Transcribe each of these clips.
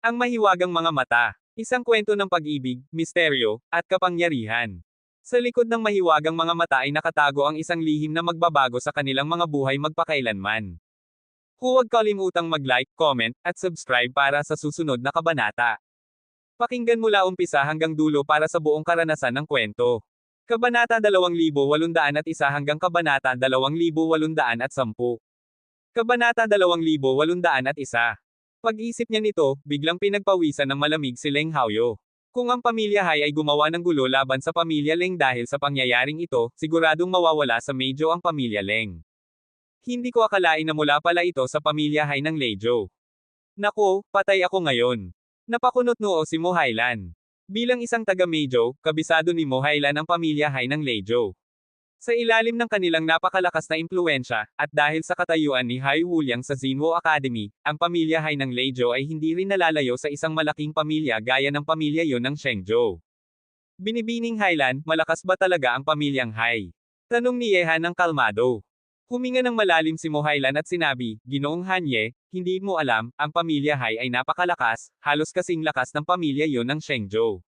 Ang mahiwagang mga mata. Isang kwento ng pag-ibig, misteryo, at kapangyarihan. Sa likod ng mahiwagang mga mata ay nakatago ang isang lihim na magbabago sa kanilang mga buhay magpakailanman. Huwag kalimutang mag-like, comment, at subscribe para sa susunod na kabanata. Pakinggan mula umpisa hanggang dulo para sa buong karanasan ng kwento. Kabanata 2801 hanggang Kabanata 2810. Kabanata 2801. Pag-isip niya nito, biglang pinagpawisan ng malamig si Leng Haoyo. Kung ang pamilya Hai ay gumawa ng gulo laban sa pamilya Leng dahil sa pangyayaring ito, siguradong mawawala sa medyo ang pamilya Leng. Hindi ko akalain na mula pala ito sa pamilya Hai ng Lejo. Nako, patay ako ngayon. Napakunot noo si Mo Hailan. Bilang isang taga-Mejo, kabisado ni Mo Hailan ang pamilya Hai ng Lejo. Sa ilalim ng kanilang napakalakas na impluensya, at dahil sa katayuan ni Hai Wuliang sa Xinwo Academy, ang pamilya Hai ng Lejo ay hindi rin nalalayo sa isang malaking pamilya gaya ng pamilya yon ng Shengzhou. Binibining Hailan, malakas ba talaga ang pamilyang Hai? Tanong ni Yehan ng kalmado. Huminga ng malalim si Mo Hailan at sinabi, Ginoong Hanye, hindi mo alam, ang pamilya Hai ay napakalakas, halos kasing lakas ng pamilya yon ng Shengzhou.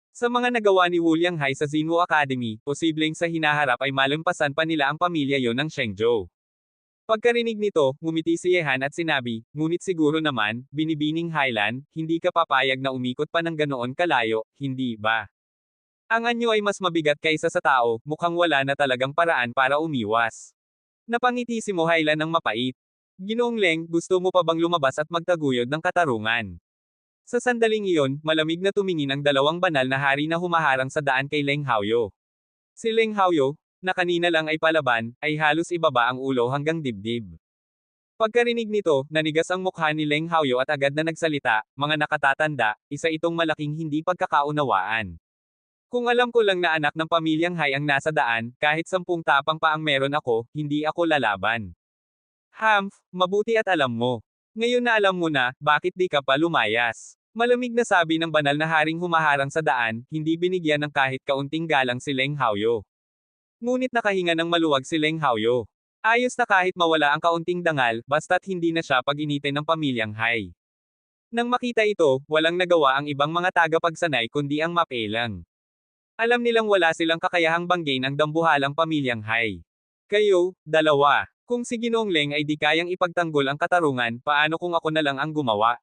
Sa mga nagawa ni Wuliang Hai sa Xinwo Academy, posibleng sa hinaharap ay malampasan pa nila ang pamilya yon ng Shengzhou. Pagkarinig nito, ngumiti si Yehan at sinabi, ngunit siguro naman, binibining Hailan, hindi ka papayag na umikot pa ng ganoon kalayo, hindi ba? Ang anyo ay mas mabigat kaysa sa tao, mukhang wala na talagang paraan para umiwas. Napangiti si Mo Hailan ng mapait. Ginoong Leng, gusto mo pa bang lumabas at magtaguyod ng katarungan? Sa sandaling iyon, malamig na tumingin ang dalawang banal na hari na humaharang sa daan kay Leng Haoyo. Si Leng Haoyo, na kanina lang ay palaban, ay halos ibaba ang ulo hanggang dibdib. Pagkarinig nito, nanigas ang mukha ni Leng Haoyo at agad na nagsalita, mga nakatatanda, isa itong malaking hindi pagkakaunawaan. Kung alam ko lang na anak ng pamilyang Hai ang nasa daan, kahit 10 tapang pa ang meron ako, hindi ako lalaban. Mabuti at alam mo. Ngayon na alam mo na, bakit di ka pa lumayas? Malamig na sabi ng banal na haring humaharang sa daan, hindi binigyan ng kahit kaunting galang si Leng Haoyo. Ngunit nakahinga ng maluwag si Leng Haoyo. Ayos na kahit mawala ang kaunting dangal, basta't hindi na siya pag-initin ng pamilyang Hai. Nang makita ito, walang nagawa ang ibang mga tagapagsanay kundi ang mapelang. Alam nilang wala silang kakayahang banggain ang dambuhalang pamilyang Hai. Kayo, dalawa. Kung si Ginoong Leng ay di kayang ipagtanggol ang katarungan, paano kung ako na lang ang gumawa?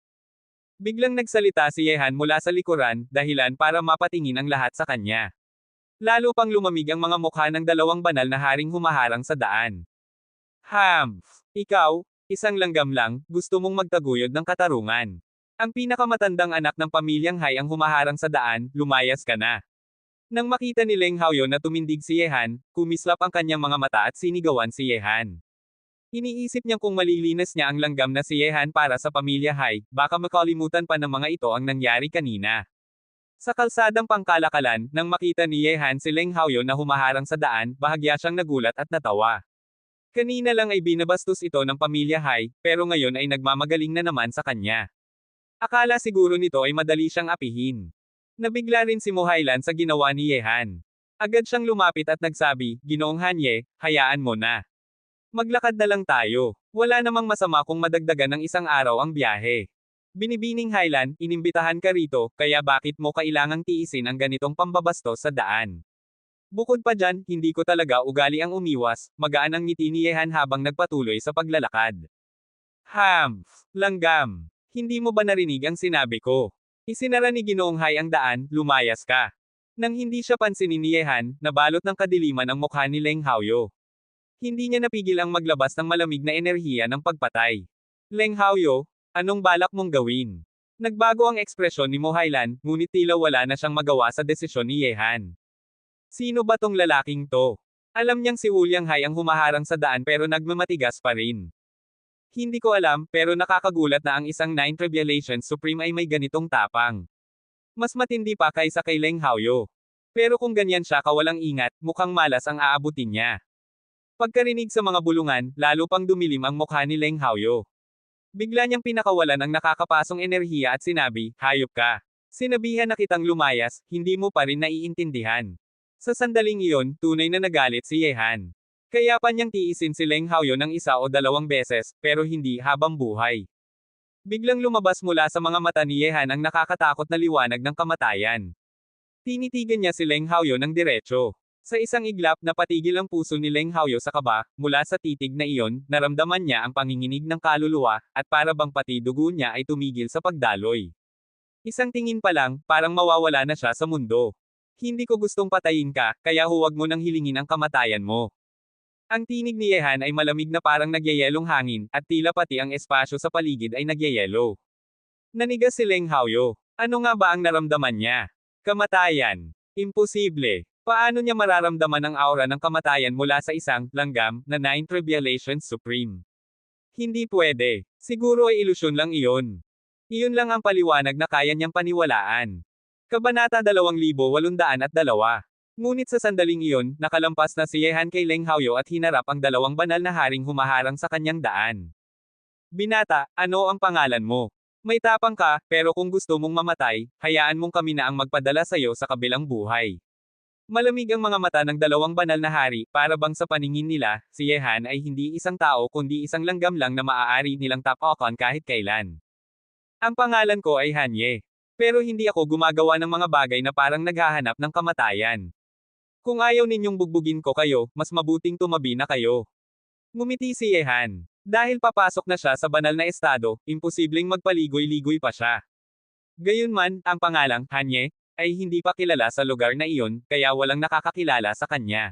Biglang nagsalita si Yehan mula sa likuran, dahilan para mapatingin ang lahat sa kanya. Lalo pang lumamig ang mga mukha ng dalawang banal na haring humaharang sa daan. Ikaw, isang langgam lang, gusto mong magtaguyod ng katarungan. Ang pinakamatandang anak ng pamilyang Hai ang humaharang sa daan, lumayas ka na. Nang makita ni Leng Haoyo na tumindig si Yehan, kumislap ang kanyang mga mata at sinigawan si Yehan. Iniisip niyang kung malilinas niya ang langgam na si Yehan para sa pamilya Hai, baka makalimutan pa ng mga ito ang nangyari kanina. Sa kalsadang pangkalakalan, nang makita ni Yehan si Leng Haoyo na humaharang sa daan, bahagya siyang nagulat at natawa. Kanina lang ay binabastos ito ng pamilya Hai, pero ngayon ay nagmamagaling na naman sa kanya. Akala siguro nito ay madali siyang apihin. Nabigla rin si Mo Hailan sa ginawa ni Yehan. Agad siyang lumapit at nagsabi, Ginoong Hanye, hayaan mo na. Maglakad na lang tayo. Wala namang masama kung madagdagan ng isang araw ang biyahe. Binibining Hailan, inimbitahan ka rito, kaya bakit mo kailangang tiisin ang ganitong pambabastos sa daan? Bukod pa dyan, hindi ko talaga ugali ang umiwas, magaan ang ngiti ni Yehan habang nagpatuloy sa paglalakad. Langgam. Hindi mo ba narinig ang sinabi ko? Isinara ni Ginoong Hai ang daan, lumayas ka. Nang hindi siya pansinin ni Yehan, nabalot ng kadiliman ang mukha ni Leng Haoyo. Hindi niya napigil ang maglabas ng malamig na enerhiya ng pagpatay. Leng Haoyo, anong balak mong gawin? Nagbago ang ekspresyon ni Mo Hailan, ngunit tila wala na siyang magawa sa desisyon ni Yehan. Sino ba tong lalaking to? Alam niyang si Wuliang Hai ang humaharang sa daan pero nagmamatigas pa rin. Hindi ko alam, pero nakakagulat na ang isang 9 Revelations Supreme ay may ganitong tapang. Mas matindi pa kaysa kay Leng Haoyo. Pero kung ganyan siya kawalang ingat, mukhang malas ang aabutin niya. Pagkarinig sa mga bulungan, lalo pang dumilim ang mukha ni Leng Haoyo. Bigla niyang pinakawalan ang nakakapasong enerhiya at sinabi, hayop ka. Sinabihan na kitang lumayas, hindi mo pa rin naiintindihan. Sa sandaling iyon, tunay na nagalit si Yehan. Kaya pa niyang tiisin si Leng Haoyo ng 1 o 2 beses, pero hindi habang buhay. Biglang lumabas mula sa mga mata ni Yehan ang nakakatakot na liwanag ng kamatayan. Tinitigan niya si Leng Haoyo ng diretso. Sa isang iglap napatigil ang puso ni Leng Haoyo sa kaba, mula sa titig na iyon, naramdaman niya ang panginginig ng kaluluwa, at para bang pati dugo niya ay tumigil sa pagdaloy. Isang tingin pa lang, parang mawawala na siya sa mundo. Hindi ko gustong patayin ka, kaya huwag mo nang hilingin ang kamatayan mo. Ang tinig ni Yehan ay malamig na parang nagyayelong hangin, at tila pati ang espasyo sa paligid ay nagyayelo. Nanigas si Leng Haoyo. Ano nga ba ang naramdaman niya? Kamatayan. Imposible. Paano niya mararamdaman ang aura ng kamatayan mula sa isang langgam na Nine Tribulations Supreme? Hindi pwede. Siguro ay ilusyon lang iyon. Iyon lang ang paliwanag na kaya niyang paniwalaan. Kabanata 2802. Ngunit sa sandaling iyon, nakalampas na si Yehan kay Leng Haoyo at hinarap ang dalawang banal na haring humaharang sa kanyang daan. Binata, ano ang pangalan mo? May tapang ka, pero kung gusto mong mamatay, hayaan mong kami na ang magpadala sa iyo sa kabilang buhay. Malamig ang mga mata ng dalawang banal na hari, para bang sa paningin nila, si Yehan ay hindi isang tao kundi isang langgam lang na maaari nilang tapakan kahit kailan. Ang pangalan ko ay Hanye. Pero hindi ako gumagawa ng mga bagay na parang naghahanap ng kamatayan. Kung ayaw ninyong bugbugin ko kayo, mas mabuting tumabi na kayo. Ngumiti si Yehan. Dahil papasok na siya sa banal na estado, imposibleng magpaligoy-ligoy pa siya. Gayunman, ang pangalang Hanye ay hindi pa kilala sa lugar na iyon, kaya walang nakakakilala sa kanya.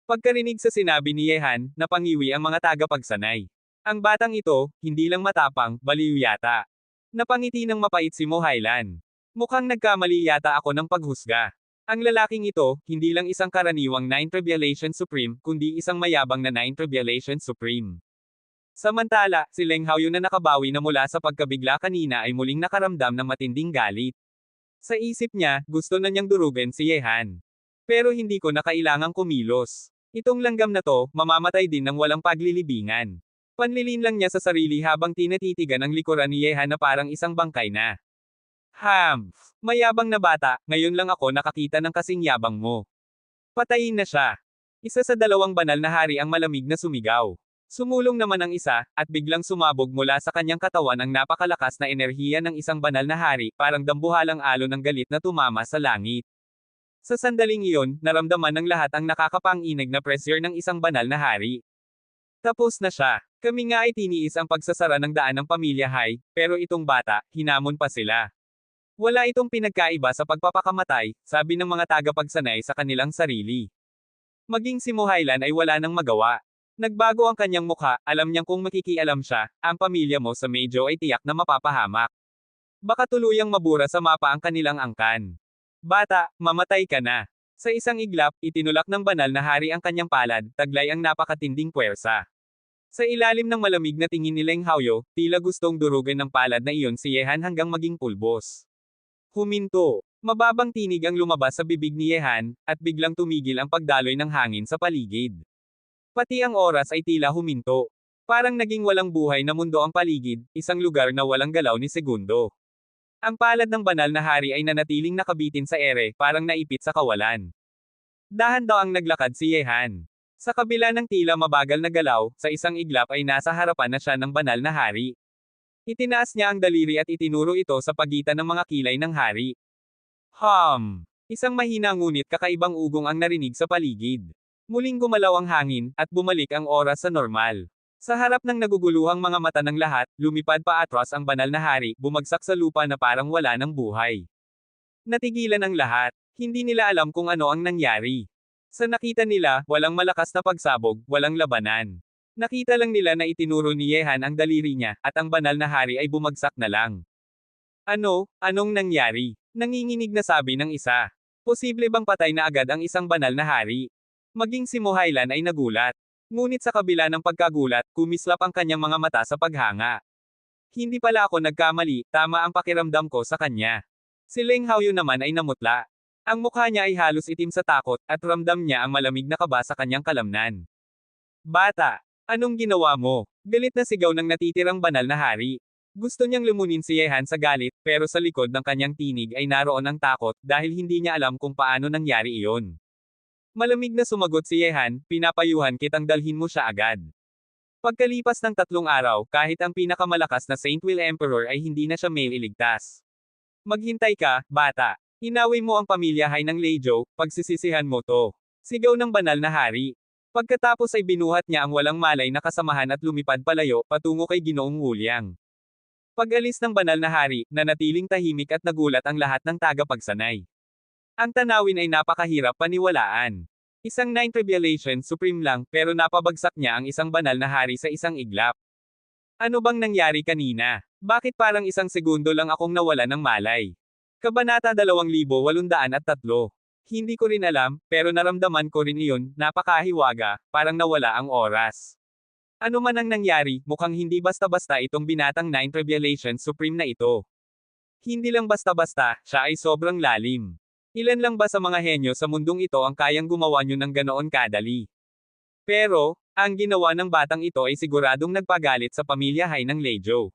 Pagkarinig sa sinabi ni Yehan, napangiwi ang mga tagapagsanay. Ang batang ito, hindi lang matapang, baliw yata. Napangiti ng mapait si Mo Hailan. Mukhang nagkamali yata ako ng paghusga. Ang lalaking ito, hindi lang isang karaniwang Nine Tribulation Supreme, kundi isang mayabang na Nine Tribulation Supreme. Samantala, si Leng Haoyo na nakabawi na mula sa pagkabigla kanina ay muling nakaramdam ng matinding galit. Sa isip niya, gusto na niyang durugin si Yehan. Pero hindi ko na kailangang kumilos. Itong langgam na to, mamamatay din ng walang paglilibingan. Panlilin lang niya sa sarili habang tinatitigan ang likuran ni Yehan na parang isang bangkay na. Mayabang na bata, ngayon lang ako nakakita ng kasing yabang mo. Patayin na siya. Isa sa dalawang banal na hari ang malamig na sumigaw. Sumulong naman ang isa, at biglang sumabog mula sa kanyang katawan ang napakalakas na enerhiya ng isang banal na hari, parang dambuhalang alon ng galit na tumama sa langit. Sa sandaling iyon, naramdaman ng lahat ang nakakapanginig na pressure ng isang banal na hari. Tapos na siya. Kami nga ay tiniis ang pagsasara ng daan ng pamilya Hai, pero itong bata, hinamon pa sila. Wala itong pinagkaiba sa pagpapakamatay, sabi ng mga tagapagsanay sa kanilang sarili. Maging si Mo Hailan ay wala nang magawa. Nagbago ang kanyang mukha, alam niyang kung makikialam siya, ang pamilya mo sa medyo ay tiyak na mapapahamak. Baka tuluyang mabura sa mapa ang kanilang angkan. Bata, mamatay ka na. Sa isang iglap, itinulak ng banal na hari ang kanyang palad, taglay ang napakatinding puwersa. Sa ilalim ng malamig na tingin ni Leng Haoyo, tila gustong durugin ng palad na iyon si Yehan hanggang maging pulbos. Huminto. Mababang tinig ang lumabas sa bibig ni Yehan, at biglang tumigil ang pagdaloy ng hangin sa paligid. Pati ang oras ay tila huminto. Parang naging walang buhay na mundo ang paligid, isang lugar na walang galaw ni segundo. Ang palad ng banal na hari ay nanatiling nakabitin sa ere, parang naipit sa kawalan. Dahan-daang naglakad si Yehan. Sa kabila ng tila mabagal na galaw, sa isang iglap ay nasa harapan na siya ng banal na hari. Itinaas niya ang daliri at itinuro ito sa pagitan ng mga kilay ng hari. Isang mahina ngunit kakaibang ugong ang narinig sa paligid. Muling gumalaw ang hangin, at bumalik ang oras sa normal. Sa harap ng naguguluhang mga mata ng lahat, lumipad pa atras ang banal na hari, bumagsak sa lupa na parang wala ng buhay. Natigilan ang lahat. Hindi nila alam kung ano ang nangyari. Sa nakita nila, walang malakas na pagsabog, walang labanan. Nakita lang nila na itinuro ni Yehan ang daliri niya, at ang banal na hari ay bumagsak na lang. Anong nangyari? Nanginginig na sabi ng isa. Posible bang patay na agad ang isang banal na hari? Maging si Mo Hailan ay nagulat. Ngunit sa kabila ng pagkagulat, kumislap ang kanyang mga mata sa paghanga. Hindi pala ako nagkamali, tama ang pakiramdam ko sa kanya. Si Leng Haoyo naman ay namutla. Ang mukha niya ay halos itim sa takot, at ramdam niya ang malamig na kaba sa kanyang kalamnan. Bata, anong ginawa mo? Galit na sigaw ng natitirang banal na hari. Gusto niyang lumunin si Yehan sa galit, pero sa likod ng kanyang tinig ay naroon ang takot, dahil hindi niya alam kung paano nangyari iyon. Malamig na sumagot si Yehan, pinapayuhan kitang dalhin mo siya agad. Pagkalipas ng 3 araw, kahit ang pinakamalakas na Saint Will Emperor ay hindi na siya mailigtas. Maghintay ka, bata. Inawi mo ang pamilya Hai ng Lejo, pagsisisihan mo to. Sigaw ng banal na hari. Pagkatapos ay binuhat niya ang walang malay na kasamahan at lumipad palayo, patungo kay Ginoong Wuliang. Pag-alis ng banal na hari, nanatiling tahimik at nagulat ang lahat ng tagapagsanay. Ang tanawin ay napakahirap paniwalaan. Isang 9 Tribulation Supreme lang, pero napabagsak niya ang isang banal na hari sa isang iglap. Ano bang nangyari kanina? Bakit parang isang segundo lang akong nawala ng malay? Kabanata 2803. Hindi ko rin alam, pero naramdaman ko rin iyon, napakahiwaga, parang nawala ang oras. Ano man ang nangyari, mukhang hindi basta-basta itong binatang 9 Tribulation Supreme na ito. Hindi lang basta-basta, siya ay sobrang lalim. Ilan lang ba sa mga henyo sa mundong ito ang kayang gumawa nyo ng ganoon kadali? Pero, ang ginawa ng batang ito ay siguradong nagpagalit sa pamilya Hai ng Lejo.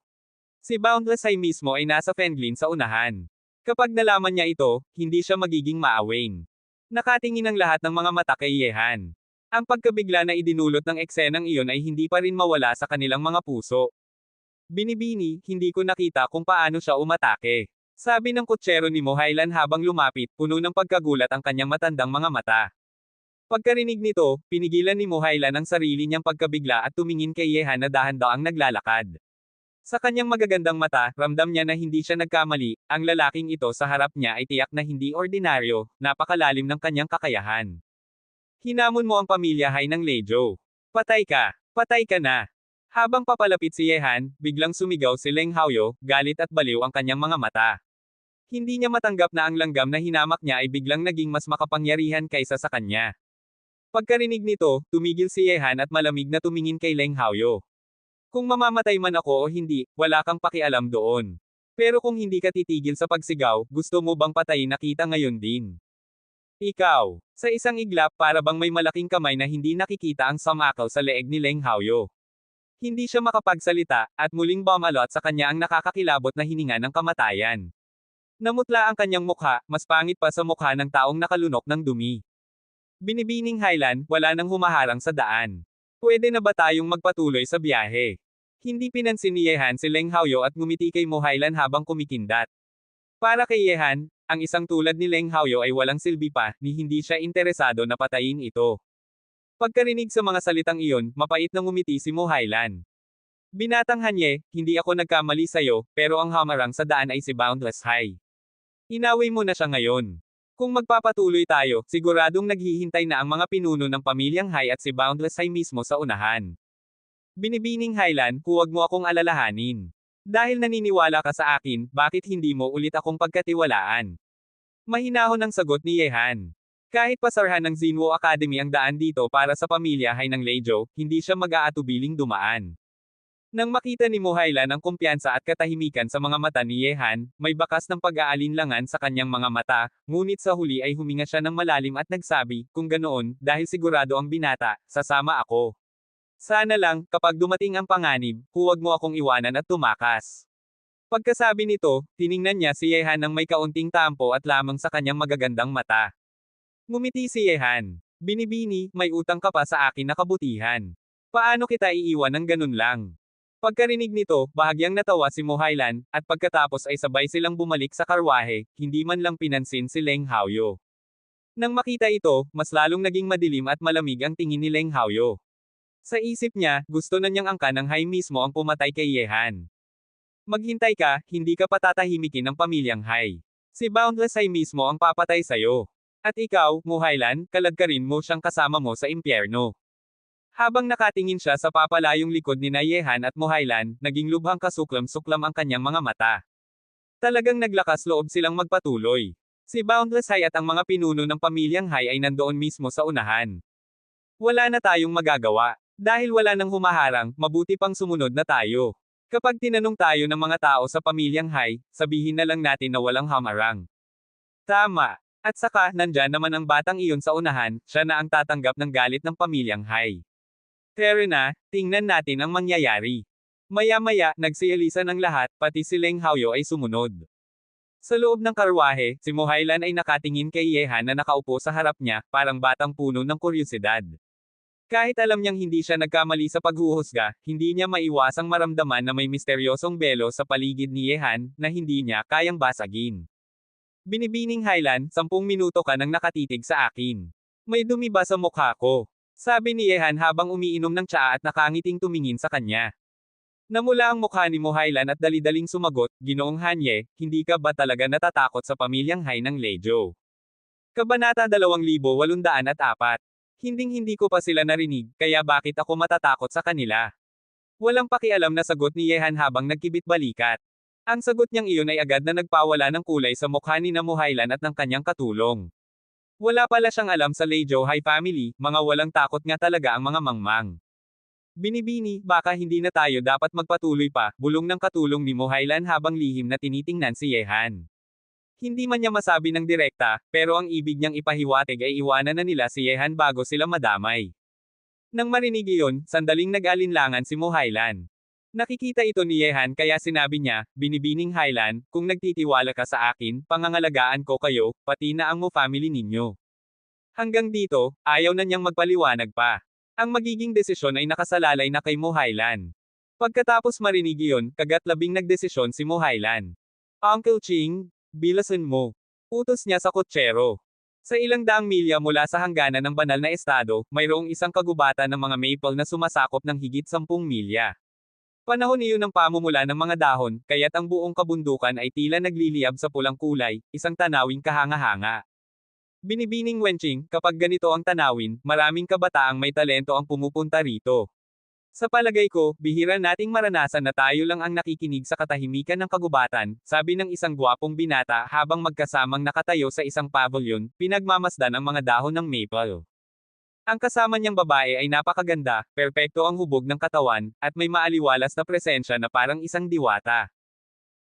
Si Boundless Hai mismo ay nasa Fenglin sa unahan. Kapag nalaman niya ito, hindi siya magiging maawain. Nakatingin ang lahat ng mga mata kay Yehan. Ang pagkabigla na idinulot ng eksenang iyon ay hindi pa rin mawala sa kanilang mga puso. Binibini, hindi ko nakita kung paano siya umatake. Sabi ng kutsero ni Mohailan habang lumapit, puno ng pagkagulat ang kanyang matandang mga mata. Pagkarinig nito, pinigilan ni Mohailan ang sarili niyang pagkabigla at tumingin kay Yehan na dahan-daang naglalakad. Sa kanyang magagandang mata, ramdam niya na hindi siya nagkamali, ang lalaking ito sa harap niya ay tiyak na hindi ordinaryo, napakalalim ng kanyang kakayahan. Hinamon mo ang pamilya Hai ng Lejo. Patay ka! Patay ka na! Habang papalapit si Yehan, biglang sumigaw si Leng Haoyo, galit at baliw ang kanyang mga mata. Hindi niya matanggap na ang langgam na hinamak niya ay biglang naging mas makapangyarihan kaysa sa kanya. Pagkarinig nito, tumigil si Yehan at malamig na tumingin kay Leng Haoyo. Kung mamamatay man ako o hindi, wala kang pakialam doon. Pero kung hindi ka titigil sa pagsigaw, gusto mo bang patayin na kita ngayon din? Ikaw. Sa isang iglap para bang may malaking kamay na hindi nakikita ang samakaw sa leeg ni Leng Haoyo. Hindi siya makapagsalita, at muling bumalot sa kanya ang nakakakilabot na hininga ng kamatayan. Namutla ang kanyang mukha, mas pangit pa sa mukha ng taong nakalunok ng dumi. Binibining Highland, wala nang humaharang sa daan. Pwede na ba tayong magpatuloy sa biyahe? Hindi pinansin ni Yehan si Leng Haoyo at ngumiti kay Mohailan habang kumikindat. Para kay Yehan, ang isang tulad ni Leng Haoyo ay walang silbi pa, ni hindi siya interesado na patayin ito. Pagkarinig sa mga salitang iyon, mapait na ngumiti si Mohailan. Binatang Hanye, hindi ako nagkamali sa'yo, pero ang hamarang sa daan ay si Boundless Hai. Inawi mo na siya ngayon. Kung magpapatuloy tayo, siguradong naghihintay na ang mga pinuno ng pamilyang Hai at si Boundless Hai mismo sa unahan. Binibining Highland, huwag mo akong alalahanin. Dahil naniniwala ka sa akin, bakit hindi mo ulit akong pagkatiwalaan? Mahinahon ang sagot ni Yehan. Kahit pasarhan ng Xinwo Academy ang daan dito para sa pamilya Hai ng Lejo, hindi siya mag-aatubiling dumaan. Nang makita ni Mohailan ang kumpiyansa at katahimikan sa mga mata ni Yehan, may bakas ng pag-aalinlangan sa kanyang mga mata, ngunit sa huli ay huminga siya ng malalim at nagsabi, kung ganoon, dahil sigurado ang binata, sasama ako. Sana lang, kapag dumating ang panganib, huwag mo akong iwanan at tumakas. Pagkasabi nito, tiningnan niya si Yehan ng may kaunting tampo at lamang sa kanyang magagandang mata. Ngumiti si Yehan. Binibini, may utang ka pa sa akin na kabutihan. Paano kita iiwan ng ganun lang? Pagkarinig nito, bahagyang natawa si Mohailan, at pagkatapos ay sabay silang bumalik sa karwahe, hindi man lang pinansin si Leng Haoyo. Nang makita ito, mas lalong naging madilim at malamig ang tingin ni Leng Haoyo. Sa isip niya, gusto na niyang angkan ng Hai mismo ang pumatay kay Yehan. Maghintay ka, hindi ka patatahimikin ng pamilyang Hai. Si Boundless Hai mismo ang papatay sa'yo. At ikaw, Mohailan, kalagkarin mo siyang kasama mo sa impyerno. Habang nakatingin siya sa papalayong likod ni Yehan at Mohailan, naging lubhang kasuklam-suklam ang kanyang mga mata. Talagang naglakas loob silang magpatuloy. Si Boundless Hai at ang mga pinuno ng pamilyang Hai ay nandoon mismo sa unahan. Wala na tayong magagawa. Dahil wala nang humaharang, mabuti pang sumunod na tayo. Kapag tinanong tayo ng mga tao sa pamilyang Hai, sabihin na lang natin na walang hamarang. Tama. At saka, nandyan naman ang batang iyon sa unahan, siya na ang tatanggap ng galit ng pamilyang Hai. Pero na, tingnan natin ang mangyayari. Maya-maya, nagsiyalisan ang lahat, pati si Leng Haoyo ay sumunod. Sa loob ng karwahe, si Mohailan ay nakatingin kay Yehan na nakaupo sa harap niya, parang batang puno ng kuryosidad. Kahit alam niyang hindi siya nagkamali sa paghuhusga, hindi niya maiwasang maramdaman na may misteryosong belo sa paligid ni Yehan, na hindi niya kayang basagin. Binibining Highland, 10 minuto ka nang nakatitig sa akin. May dumi ba sa mukha ko? Sabi ni Yehan habang umiinom ng tsaa at nakangiting tumingin sa kanya. Namula ang mukha ni Mo Highland at dali-daling sumagot, Ginoong Hanye, hindi ka ba talaga natatakot sa pamilyang Hai ng Lejo? Kabanata 2804. Hinding-hindi ko pa sila narinig, kaya bakit ako matatakot sa kanila? Walang pakialam na sagot ni Yehan habang nagkibit balikat. Ang sagot niyang iyon ay agad na nagpawala ng kulay sa mukha ni Mo Highland at ng kanyang katulong. Wala pala siyang alam sa Lejo Hai family, mga walang takot nga talaga ang mga mangmang. Binibini, baka hindi na tayo dapat magpatuloy pa, bulong ng katulong ni Mo Highland habang lihim na tinitingnan si Yehan. Hindi man niya masabi ng direkta, pero ang ibig niyang ipahiwatig ay iwanan na nila si Yehan bago sila madamay. Nang marinig iyon, sandaling nag-alinlangan si Mo Highland. Nakikita ito ni Yehan kaya sinabi niya, Binibining Highland, kung nagtitiwala ka sa akin, pangangalagaan ko kayo, pati na ang Mo family ninyo. Hanggang dito, ayaw na niyang magpaliwanag pa. Ang magiging desisyon ay nakasalalay na kay Mo Highland. Pagkatapos marinig iyon, kagat-labing nagdesisyon si Mo Highland. Uncle Ching, bilasan mo. Utos niya sa kutsero. Sa ilang daang milya mula sa hangganan ng banal na estado, mayroong isang kagubatan ng mga maple na sumasakop ng higit 10 milya. Panahon iyon ng pamumula ng mga dahon, kaya't ang buong kabundukan ay tila nagliliyab sa pulang kulay, isang tanawing kahanga-hanga. Binibining Wenching, kapag ganito ang tanawin, maraming kabataang may talento ang pumupunta rito. Sa palagay ko, bihira nating maranasan na tayo lang ang nakikinig sa katahimikan ng kagubatan, sabi ng isang gwapong binata habang magkasamang nakatayo sa isang pavilion, pinagmamasdan ang mga dahon ng maple. Ang kasama niyang babae ay napakaganda, perpekto ang hubog ng katawan, at may maaliwalas na presensya na parang isang diwata.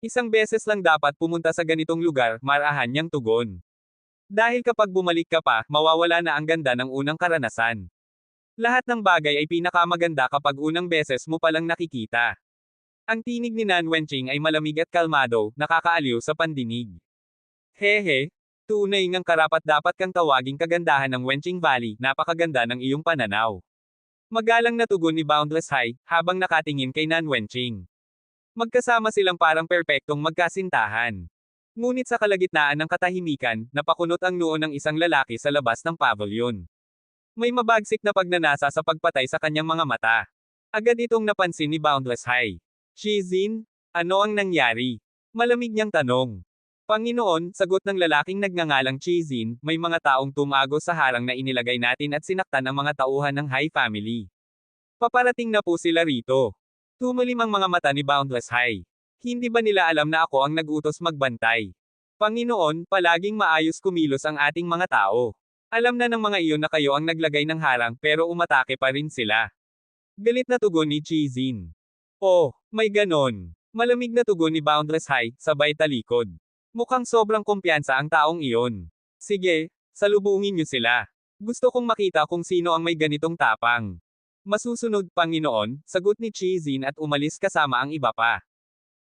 Isang beses lang dapat pumunta sa ganitong lugar, marahan niyang tugon. Dahil kapag bumalik ka pa, mawawala na ang ganda ng unang karanasan. Lahat ng bagay ay pinakamaganda kapag unang beses mo palang nakikita. Ang tinig ni Nan Wenching ay malamig at kalmado, nakakaaliw sa pandinig. Hehe, tunay ngang karapat-dapat kang tawaging kagandahan ng Wenching Valley, napakaganda ng iyong pananaw. Magalang na tugon ni Boundless Hai, habang nakatingin kay Nan Wenching. Magkasama silang parang perpektong magkasintahan. Ngunit sa kalagitnaan ng katahimikan, napakunot ang noo ng isang lalaki sa labas ng pavilion. May mabagsik na pagnanasa sa pagpatay sa kanyang mga mata. Agad itong napansin ni Boundless Hai. Shizin, ano ang nangyari? Malamig niyang tanong. Panginoon, sagot ng lalaking nagngangalang Shizin, may mga taong tumago sa harang na inilagay natin at sinaktan ang mga tauhan ng Hai family. Paparating na po sila rito. Tumalim ang mga mata ni Boundless Hai. Hindi ba nila alam na ako ang nag-utos magbantay? Panginoon, palaging maayos kumilos ang ating mga tao. Alam na ng mga iyon na kayo ang naglagay ng harang pero umatake pa rin sila. Galit na tugon ni Chizin. Oh, may ganon. Malamig na tugon ni Boundless Hai, sabay talikod. Mukhang sobrang kumpiyansa ang taong iyon. Sige, salubungin niyo sila. Gusto kong makita kung sino ang may ganitong tapang. Masusunod, Panginoon, sagot ni Chizin at umalis kasama ang iba pa.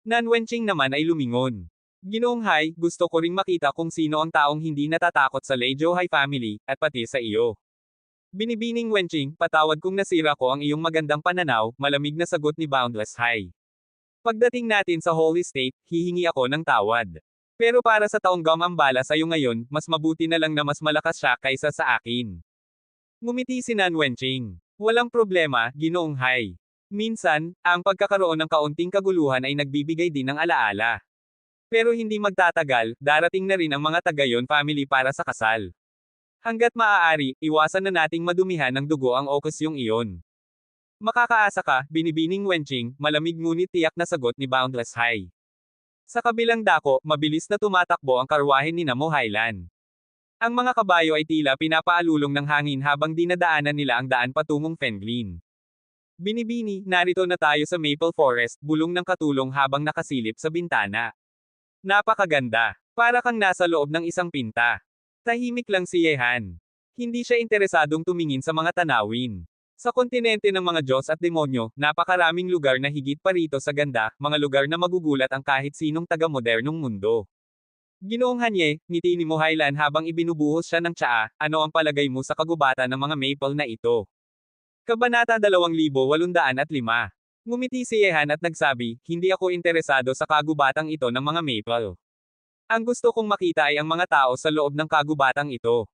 Nan Wenching naman ay lumingon. Ginoong Hai, gusto ko ring makita kung sino ang taong hindi natatakot sa Lejo Hai family, at pati sa iyo. Binibining Wenching, patawad kung nasira ko ang iyong magandang pananaw, malamig na sagot ni Boundless Hai. Pagdating natin sa Holy State, hihingi ako ng tawad. Pero para sa taong gumambala sa iyo ngayon, mas mabuti na lang na mas malakas siya kaysa sa akin. Ngumiti si Nan Wenching. Walang problema, Ginoong Hai. Minsan, ang pagkakaroon ng kaunting kaguluhan ay nagbibigay din ng alaala. Pero hindi magtatagal, darating na rin ang mga Tagayon family para sa kasal. Hanggat maaari, iwasan na nating madumihan ng dugo ang okasyong iyon. Makakaasa ka, Binibining Wenching, malamig ngunit tiyak na sagot ni Boundless Hai. Sa kabilang dako, mabilis na tumatakbo ang karwahe ni Mo Highland. Ang mga kabayo ay tila pinapaalulong ng hangin habang dinadaanan nila ang daan patungong Fenglin. Binibini, narito na tayo sa Maple Forest, bulong ng katulong habang nakasilip sa bintana. Napakaganda. Para kang nasa loob ng isang pinta. Tahimik lang si Yehan. Hindi siya interesadong tumingin sa mga tanawin. Sa kontinente ng mga Diyos at demonyo, napakaraming lugar na higit pa rito sa ganda, mga lugar na magugulat ang kahit sinong taga-modernong mundo. Ginoong Hanye, ngiti ni Mo Highland habang ibinubuhos siya ng tsaa, ano ang palagay mo sa kagubatan ng mga maple na ito? Kabanata 2805. Ngumiti si Yehan at nagsabi, hindi ako interesado sa kagubatang ito ng mga maple. Ang gusto kong makita ay ang mga tao sa loob ng kagubatang ito.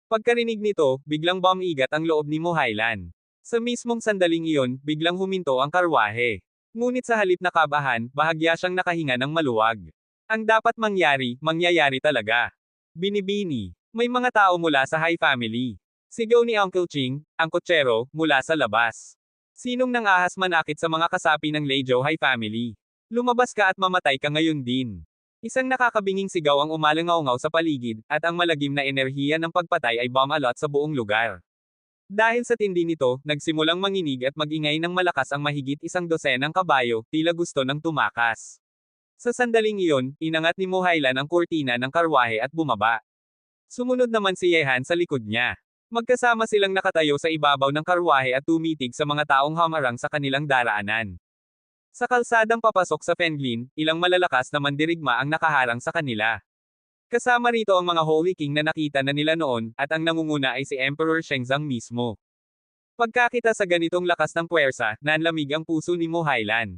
Pagkarinig nito, biglang bumigat ang loob ni Mohailan. Sa mismong sandaling iyon, biglang huminto ang karwahe. Ngunit sa halip na kabahan, bahagya siyang nakahinga ng maluwag. Ang dapat mangyari, mangyayari talaga. Binibini. May mga tao mula sa Hai family. Sigaw ni Uncle Ching, ang kotsero, mula sa labas. Sinong nang ahas manakit sa mga kasapi ng Leizhou Hai family? Lumabas ka at mamatay ka ngayon din. Isang nakakabinging sigaw ang umalangaw-ngaw sa paligid, at ang malagim na enerhiya ng pagpatay ay bumalot sa buong lugar. Dahil sa tindi nito, nagsimulang manginig at magingay ng malakas ang mahigit 100 kabayo, tila gusto ng tumakas. Sa sandaling iyon, inangat ni Mohailan ang kurtina ng karwahe at bumaba. Sumunod naman si Yehan sa likod niya. Magkasama silang nakatayo sa ibabaw ng karwahe at tumitig sa mga taong hamarang sa kanilang daraanan. Sa kalsadang papasok sa Fenglin, ilang malalakas na mandirigma ang nakaharang sa kanila. Kasama rito ang mga Holy King na nakita na nila noon, at ang nangunguna ay si Emperor Shenzong mismo. Pagkakita sa ganitong lakas ng puwersa, nanlamig ang puso ni Mohailan.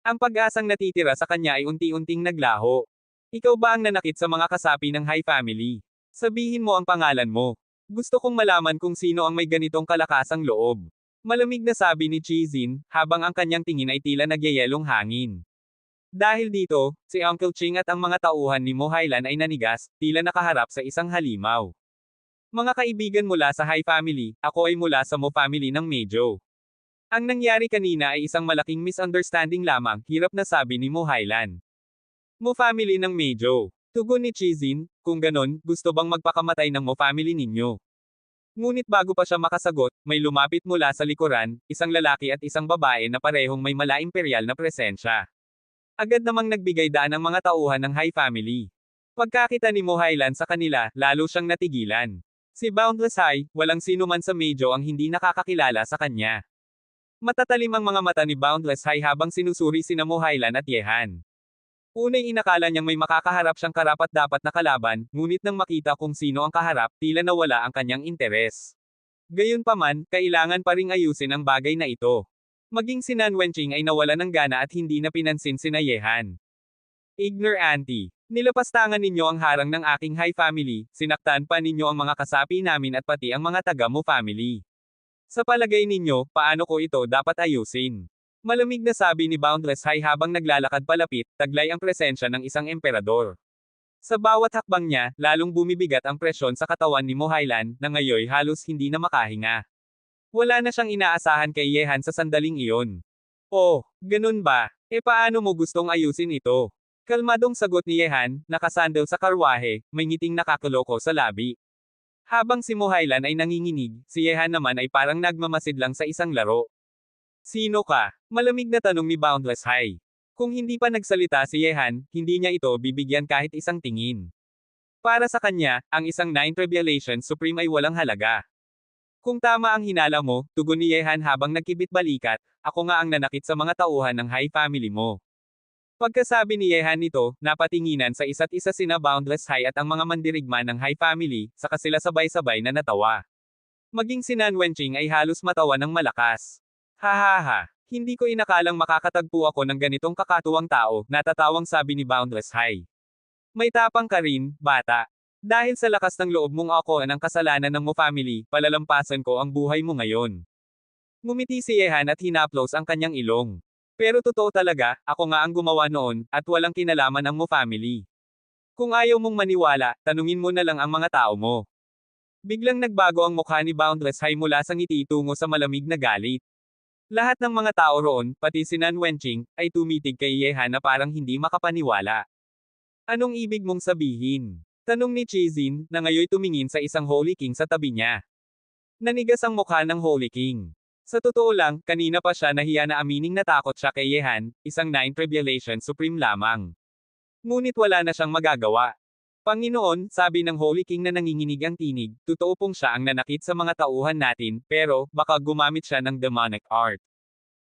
Ang pag-asang natitira sa kanya ay unti-unting naglaho. Ikaw ba ang nanakit sa mga kasapi ng Hai family? Sabihin mo ang pangalan mo. Gusto kong malaman kung sino ang may ganitong kalakasang loob. Malamig na sabi ni Chizin, habang ang kanyang tingin ay tila nagyayelong hangin. Dahil dito, si Uncle Ching at ang mga tauhan ni Mohailan ay nanigas, tila nakaharap sa isang halimaw. Mga kaibigan mula sa Hai family, ako ay mula sa Mo family ng Meizhou. Ang nangyari kanina ay isang malaking misunderstanding lamang, hirap na sabi ni Mohailan. Mo family ng Meizhou. Tugon ni Chizin, kung ganon, gusto bang magpakamatay ng Mo family ninyo? Ngunit bago pa siya makasagot, may lumapit mula sa likuran, isang lalaki at isang babae na parehong may mala-imperial na presensya. Agad namang nagbigay daan ang mga tauhan ng Hai family. Pagkakita ni Mohailan sa kanila, lalo siyang natigilan. Si Boundless Hai, walang sino man sa Meizhou ang hindi nakakakilala sa kanya. Matatalim ang mga mata ni Boundless Hai habang sinusuri sina Mohailan at Yehan. Unay inakala niyang may makakaharap siyang karapat-dapat na kalaban, ngunit nang makita kung sino ang kaharap, tila nawala ang kanyang interes. Gayunpaman, kailangan pa ring ayusin ang bagay na ito. Maging si Nan Wenqing ay nawala ng gana at hindi na pinansin sina Yehan. Ignorante. Nilapastangan ninyo ang harang ng aking Hai family, sinaktan pa ninyo ang mga kasapi namin at pati ang mga taga Mo family. Sa palagay ninyo, paano ko ito dapat ayusin? Malamig na sabi ni Boundless Hai habang naglalakad palapit, taglay ang presensya ng isang emperador. Sa bawat hakbang niya, lalong bumibigat ang presyon sa katawan ni Mohailan, na ngayoy halos hindi na makahinga. Wala na siyang inaasahan kay Yehan sa sandaling iyon. Oh, ganun ba? E paano mo gustong ayusin ito? Kalmadong sagot ni Yehan, nakasandal sa karwahe, may ngiting nakakuloko sa labi. Habang si Mohailan ay nanginginig, si Yehan naman ay parang nagmamasid lang sa isang laro. Sino ka? Malamig na tanong ni Boundless Hai. Kung hindi pa nagsalita si Yehan, hindi niya ito bibigyan kahit isang tingin. Para sa kanya, ang isang Nine Tribulation Supreme ay walang halaga. Kung tama ang hinala mo, tugon ni Yehan habang nagkibit balikat, ako nga ang nanakit sa mga tauhan ng Hai family mo. Pagkasabi ni Yehan nito, napatinginan sa isa't isa sina Boundless Hai at ang mga mandirigma ng Hai family, saka sila sabay-sabay na natawa. Maging si Nan Wenqing ay halos matawa ng malakas. Hahaha, hindi ko inakalang makakatagpo ako ng ganitong kakatuwang tao, natatawang sabi ni Boundless Hai. May tapang ka rin, bata. Dahil sa lakas ng loob mong ako ang kasalanan ng Mo family, palalampasan ko ang buhay mo ngayon. Ngumiti si Yehan at hinaplos ang kanyang ilong. Pero totoo talaga, ako nga ang gumawa noon, at walang kinalaman ang Mo family. Kung ayaw mong maniwala, tanungin mo na lang ang mga tao mo. Biglang nagbago ang mukha ni Boundless Hai mula sa ngiti tungo sa malamig na galit. Lahat ng mga tao roon, pati si Nan Wenqing, ay tumitig kay Yehan na parang hindi makapaniwala. Anong ibig mong sabihin? Tanong ni Chizin, na ngayoy tumingin sa isang Holy King sa tabi niya. Nanigas ang mukha ng Holy King. Sa totoo lang, kanina pa siya nahiya na amining natakot siya kay Yehan, isang Nine Tribulation Supreme lamang. Ngunit wala na siyang magagawa. Panginoon, sabi ng Holy King na nanginginig ang tinig, totoo pong siya ang nanakit sa mga tauhan natin, pero, baka gumamit siya ng demonic art.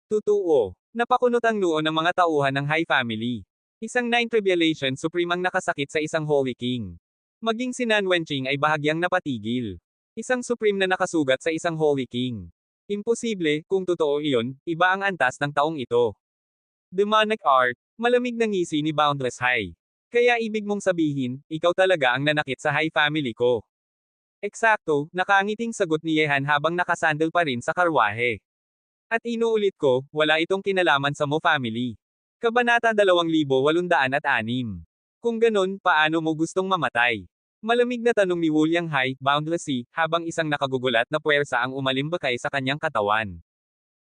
Totoo. Napakunot ang noo ng mga tauhan ng Hai family. Isang Nine Tribulation Supreme ang nakasakit sa isang Holy King. Maging si Nan Wenqing ay bahagyang napatigil. Isang Supreme na nakasugat sa isang Holy King. Imposible, kung totoo iyon, iba ang antas ng taong ito. Demonic art, malamig na ngisi ni Boundless High. Kaya ibig mong sabihin, ikaw talaga ang nanakit sa High family ko. Eksakto, nakangiting sagot ni Yehan habang nakasandal pa rin sa karwahe. At inuulit ko, wala itong kinalaman sa Mo family. Kabanata 2806. Kung ganun, paano mo gustong mamatay? Malamig na tanong ni Wu Lianghai, Boundless Sea, habang isang nakagugulat na puwersa ang umalimbakay sa kanyang katawan.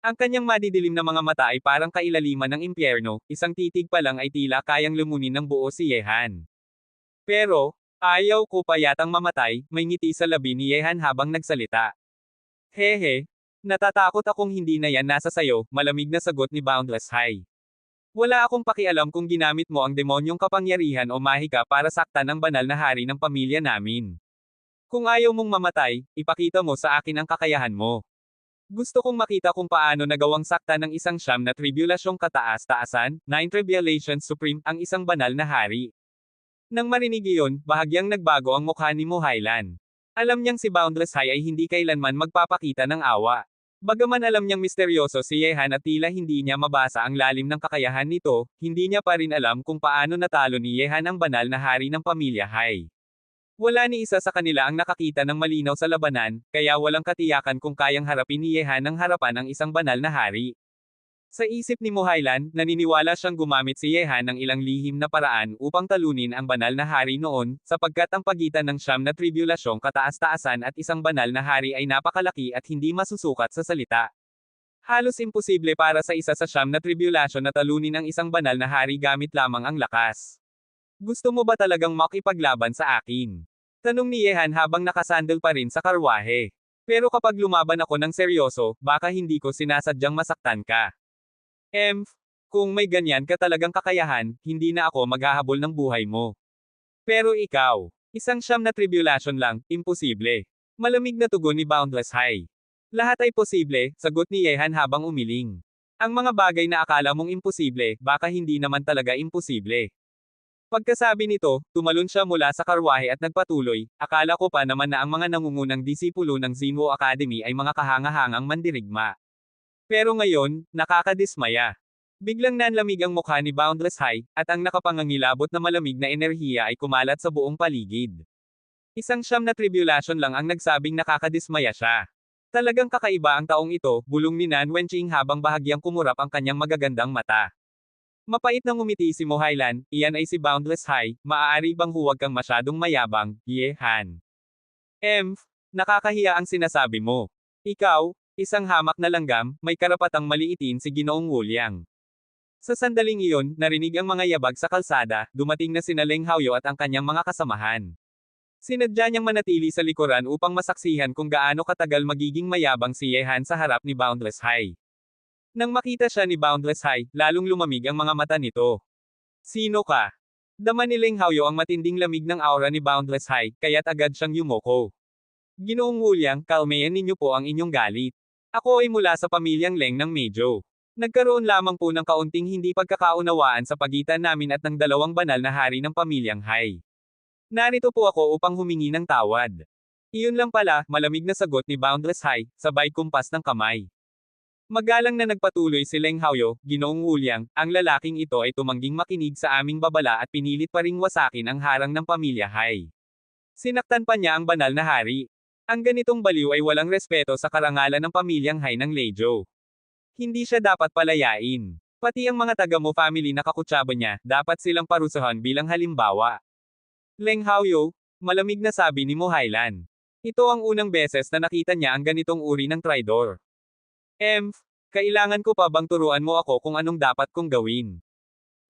Ang kanyang madidilim na mga mata ay parang kailaliman ng impyerno, isang titig pa lang ay tila kayang lumunin ng buo si Yehan. Pero, ayaw ko pa yatang mamatay, may ngiti sa labi ni Yehan habang nagsalita. Hehe, natatakot akong hindi na yan nasa sayo, malamig na sagot ni Boundless High. Wala akong pakialam kung ginamit mo ang demonyong kapangyarihan o mahika para saktan ang banal na hari ng pamilya namin. Kung ayaw mong mamatay, ipakita mo sa akin ang kakayahan mo. Gusto kong makita kung paano nagawang saktan ng isang siyam na tribulasyong kataas-taasan, 9 Tribulations Supreme, ang isang banal na hari. Nang marinig iyon, bahagyang nagbago ang mukha ni Mohailan. Alam niyang si Boundless High ay hindi kailanman magpapakita ng awa. Bagaman alam niyang misteryoso si Yehan at tila hindi niya mabasa ang lalim ng kakayahan nito, hindi niya pa rin alam kung paano natalo ni Yehan ang banal na hari ng pamilya Hai. Wala ni isa sa kanila ang nakakita ng malinaw sa labanan, kaya walang katiyakan kung kayang harapin ni Yehan ang harapan ng isang banal na hari. Sa isip ni Mohailan, naniniwala siyang gumamit si Yehan ng ilang lihim na paraan upang talunin ang banal na hari noon, sapagkat ang pagitan ng siyam na tribulasyong kataas-taasan at isang banal na hari ay napakalaki at hindi masusukat sa salita. Halos imposible para sa isa sa siyam na tribulasyon na talunin ang isang banal na hari gamit lamang ang lakas. Gusto mo ba talagang makipaglaban sa akin? Tanong ni Yehan habang nakasandal pa rin sa karwahe. Pero kapag lumaban ako ng seryoso, baka hindi ko sinasadyang masaktan ka. Kung may ganyan ka talagang kakayahan, hindi na ako maghahabol ng buhay mo. Pero ikaw, isang siyam na tribulation lang, imposible. Malamig na tugon ni Boundless High. Lahat ay posible, sagot ni Yehan habang umiling. Ang mga bagay na akala mong imposible, baka hindi naman talaga imposible. Pagkasabi nito, tumalon siya mula sa karwahe at nagpatuloy, akala ko pa naman na ang mga nangungunang disipulo ng Zinwo Academy ay mga kahangahangang mandirigma. Pero ngayon, nakakadismaya. Biglang nanlamig ang mukha ni Boundless High, at ang nakapangangilabot na malamig na enerhiya ay kumalat sa buong paligid. Isang siyam na tribulation lang ang nagsabing nakakadismaya siya. Talagang kakaiba ang taong ito, bulong ni Nan Wenqing habang bahagyang kumurap ang kanyang magagandang mata. Mapait na ngumiti si Mohailan, iyan ay si Boundless High, maaari bang huwag kang masyadong mayabang, Yehan? Nakakahiya ang sinasabi mo. Ikaw, isang hamak na langgam, may karapatang maliitin si Ginoong Wu Liang. Sa sandaling iyon, narinig ang mga yabag sa kalsada, dumating na sina Leng Haoyu at ang kanyang mga kasamahan. Sinadya niyang manatili sa likuran upang masaksihan kung gaano katagal magiging mayabang si Yehan sa harap ni Boundless High. Nang makita siya ni Boundless High, lalong lumamig ang mga mata nito. Sino ka? Dama ni Leng Haoyu ang matinding lamig ng aura ni Boundless High, kaya't agad siyang yumoko. Ginoong Wu Liang, kalmayan ninyo po ang inyong galit. Ako ay mula sa pamilyang Leng ng Meizhou. Nagkaroon lamang po ng kaunting hindi pagkakaunawaan sa pagitan namin at ng dalawang banal na hari ng pamilyang Hai. Narito po ako upang humingi ng tawad. Iyon lang pala, malamig na sagot ni Boundless High, sabay kumpas ng kamay. Magalang na nagpatuloy si Leng Haoyu, Ginoong Wu Liang, ang lalaking ito ay tumangging makinig sa aming babala at pinilit pa ring wasakin ang harang ng pamilya Hai. Sinaktan pa niya ang banal na hari. Ang ganitong baliw ay walang respeto sa karangalan ng pamilyang Hai ng Leizhou. Hindi siya dapat palayain. Pati ang mga taga-Mo family na kakutsaba niya, dapat silang parusahan bilang halimbawa. Leng Haoyu, malamig na sabi ni Mohailan. Ito ang unang beses na nakita niya ang ganitong uri ng traidor. Kailangan ko pa bang turuan mo ako kung anong dapat kong gawin?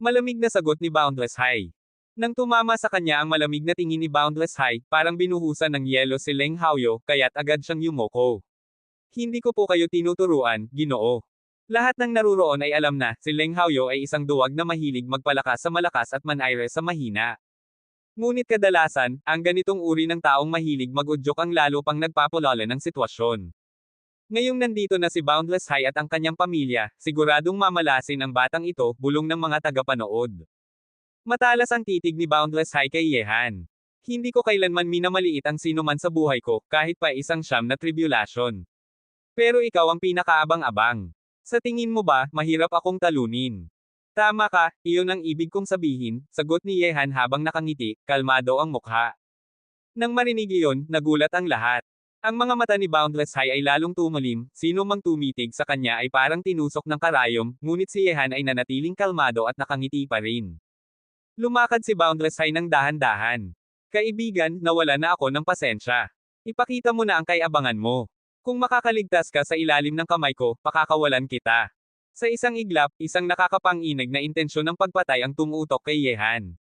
Malamig na sagot ni Boundless High. Nang tumama sa kanya ang malamig na tingin ni Boundless High, parang binuhusan ng yelo si Leng Haoyu, kaya't agad siyang yumoko. Hindi ko po kayo tinuturuan, Ginoo. Lahat ng naruroon ay alam na, si Leng Haoyu ay isang duwag na mahilig magpalakas sa malakas at manaire sa mahina. Ngunit kadalasan, ang ganitong uri ng taong mahilig mag-udyok ang lalo pang nagpapalala ng sitwasyon. Ngayong nandito na si Boundless High at ang kanyang pamilya, siguradong mamalasin ang batang ito, bulong ng mga tagapanood. Matalas ang titig ni Boundless High kay Yehan. Hindi ko kailanman minamaliit ang sino man sa buhay ko, kahit pa isang siyam na tribulation. Pero ikaw ang pinakaabang-abang. Sa tingin mo ba, mahirap akong talunin? Tama ka, iyon ang ibig kong sabihin, sagot ni Yehan habang nakangiti, kalmado ang mukha. Nang marinig iyon, nagulat ang lahat. Ang mga mata ni Boundless High ay lalong tumalim, sino mang tumitig sa kanya ay parang tinusok ng karayom, ngunit si Yehan ay nanatiling kalmado at nakangiti pa rin. Lumakad si Boundless High ng dahan-dahan. Kaibigan, nawala na ako ng pasensya. Ipakita mo na ang kay-abangan mo. Kung makakaligtas ka sa ilalim ng kamay ko, pakakawalan kita. Sa isang iglap, isang nakakapanginig na intensyon ng pagpatay ang tumutok kay Yehan.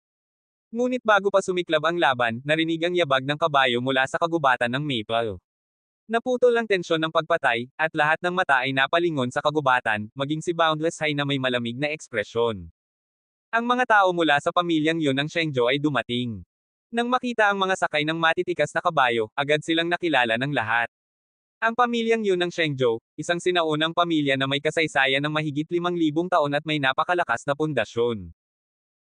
Ngunit bago pa sumiklab ang laban, narinig ang yabag ng kabayo mula sa kagubatan ng Maple. Naputol ang tensyon ng pagpatay, at lahat ng mata ay napalingon sa kagubatan, maging si Boundless High na may malamig na ekspresyon. Ang mga tao mula sa pamilyang yun ng Shengzhou ay dumating. Nang makita ang mga sakay ng matitikas na kabayo, agad silang nakilala ng lahat. Ang pamilyang yun ng Shengzhou, isang sinaunang pamilya na may kasaysayan ng mahigit 5,000 taon at may napakalakas na pundasyon.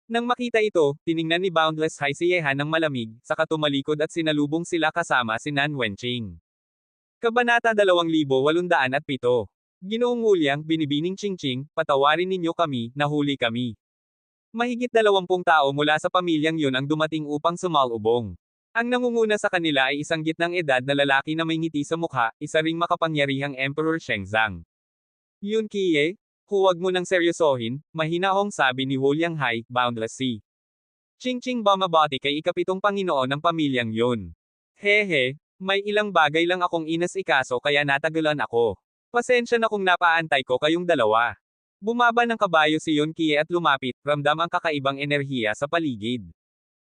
Nang makita ito, tiningnan ni Boundless High si Yehan ng malamig, saka tumalikod at sinalubong sila kasama si Nan Wenqing. Kabanata 2807. Ginoong Wuliang, binibining Qingqing, patawarin ninyo kami, nahuli kami. Mahigit 20 tao mula sa pamilyang yun ang dumating upang sumalubong. Ang nangunguna sa kanila ay isang gitnang edad na lalaki na may ngiti sa mukha, isa ring makapangyarihang Emperor Shenzang. Yun Qiye, huwag mo nang seryosohin, mahinahong sabi ni Wuliang Hai, Boundless Sea. Qingqing bumabati kay ikapitong Panginoon ng pamilyang yun. Hehe, may ilang bagay lang akong inasikaso kaya natagalan ako. Pasensya na kung napaantay ko kayong dalawa. Bumaba ng kabayo si Yun Qiye at lumapit, ramdam ang kakaibang enerhiya sa paligid.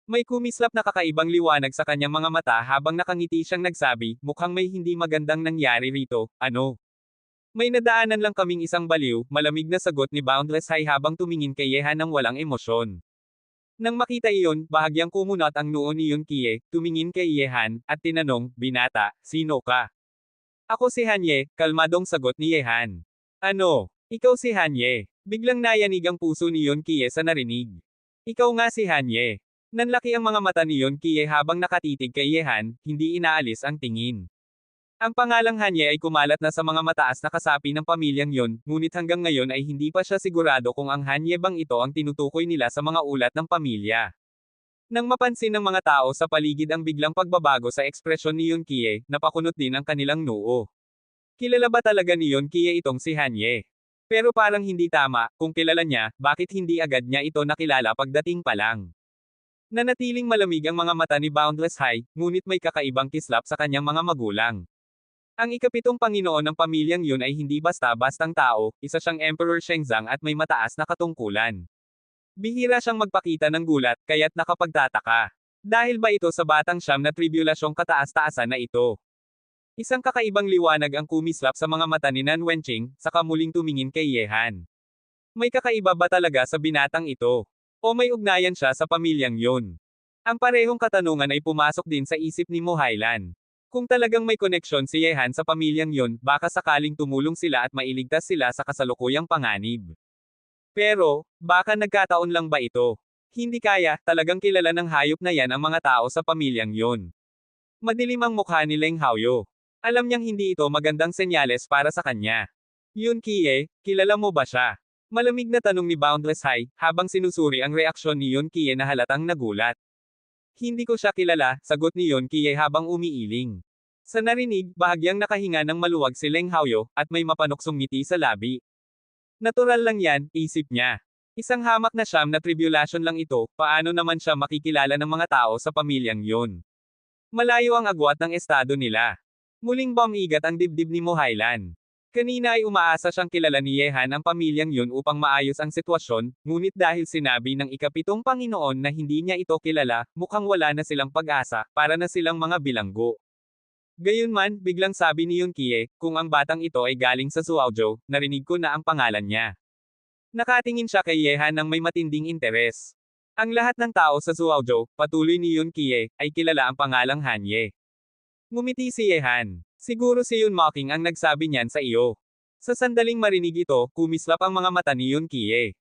May kumislap na kakaibang liwanag sa kanyang mga mata habang nakangiti siyang nagsabi, mukhang may hindi magandang nangyari rito, ano? May nadaanan lang kaming isang baliw, malamig na sagot ni Boundless High habang tumingin kay Yehan ng walang emosyon. Nang makita iyon, bahagyang kumunot ang noo ni Yun Qiye, tumingin kay Yehan, at tinanong, binata, sino ka? Ako si Hanye, kalmadong sagot ni Yehan. Ano? Ikaw si Hanye. Biglang nayanig ang puso ni Yun Qiye sa narinig. Ikaw nga si Hanye. Nanlaki ang mga mata ni Yun Qiye habang nakatitig kay Yehan, hindi inaalis ang tingin. Ang pangalang Hanye ay kumalat na sa mga mataas na kasapi ng pamilyang yun, ngunit hanggang ngayon ay hindi pa siya sigurado kung ang Hanye bang ito ang tinutukoy nila sa mga ulat ng pamilya. Nang mapansin ng mga tao sa paligid ang biglang pagbabago sa ekspresyon ni Yun Qiye, napakunot din ang kanilang noo. Kilala ba talaga ni Yun Qiye itong si Hanye? Pero parang hindi tama, kung kilala niya, bakit hindi agad niya ito nakilala pagdating pa lang? Nanatiling malamig ang mga mata ni Boundless High, ngunit may kakaibang kislap sa kanyang mga magulang. Ang ikapitong Panginoon ng pamilyang yun ay hindi basta-bastang tao, isa siyang Emperor Shenzang at may mataas na katungkulan. Bihira siyang magpakita ng gulat, kaya't nakapagtataka. Dahil ba ito sa batang siyam na tribulasyong kataas-taasan na ito? Isang kakaibang liwanag ang kumislap sa mga mata ni Nan Wenqing, saka muling tumingin kay Yehan. May kakaiba ba talaga sa binatang ito? O may ugnayan siya sa pamilyang yun? Ang parehong katanungan ay pumasok din sa isip ni Mo Hailan. Kung talagang may koneksyon si Yehan sa pamilyang yun, baka sakaling tumulong sila at mailigtas sila sa kasalukuyang panganib. Pero, baka nagkataon lang ba ito? Hindi kaya, talagang kilala ng hayop na yan ang mga tao sa pamilyang yun. Madilim ang mukha ni Leng Haoyo. Alam niyang hindi ito magandang senyales para sa kanya. Yun Qiye, kilala mo ba siya? Malamig na tanong ni Boundless High, habang sinusuri ang reaksyon ni Yun Qiye na halatang nagulat. Hindi ko siya kilala, sagot ni Yun Qiye habang umiiling. Sa narinig, bahagyang nakahinga ng maluwag si Leng Haoyo, at may mapanuksong ngiti sa labi. Natural lang yan, isip niya. Isang hamak na siyam na tribulasyon lang ito, paano naman siya makikilala ng mga tao sa pamilyang yun? Malayo ang agwat ng estado nila. Muling bumigat ang dibdib ni Mo Hailan. Kanina ay umaasa siyang kilala ni Yehan ang pamilyang yun upang maayos ang sitwasyon, ngunit dahil sinabi ng ikapitong Panginoon na hindi niya ito kilala, mukhang wala na silang pag-asa, para na silang mga bilanggo. Gayunman, biglang sabi ni Yun Qiye, kung ang batang ito ay galing sa Suaozhou, narinig ko na ang pangalan niya. Nakatingin siya kay Yehan ng may matinding interes. Ang lahat ng tao sa Suaozhou, patuloy ni Yun Qiye, ay kilala ang pangalang Hanye. Ngumiti si Yehan. Siguro si Yun Mocking ang nagsabi niyan sa iyo. Sa sandaling marinig ito, kumislap ang mga mata ni Yun Qiye.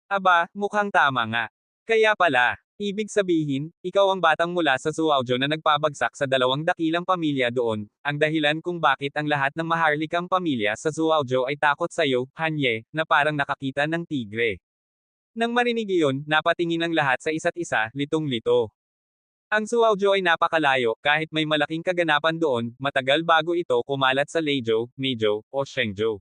Aba, mukhang tama nga. Kaya pala, Ibig sabihin, ikaw ang batang mula sa Suaojo na nagpabagsak sa 2 dakilang pamilya doon, ang dahilan kung bakit ang lahat ng maharlikang pamilya sa Suaojo ay takot sa'yo, Hanye, na parang nakakita ng tigre. Nang marinig iyon, napatingin ang lahat sa isa't isa, litong-lito. Ang Suaojo ay napakalayo, kahit may malaking kaganapan doon, matagal bago ito kumalat sa Leizhou, Meizhou, o Shenzhou.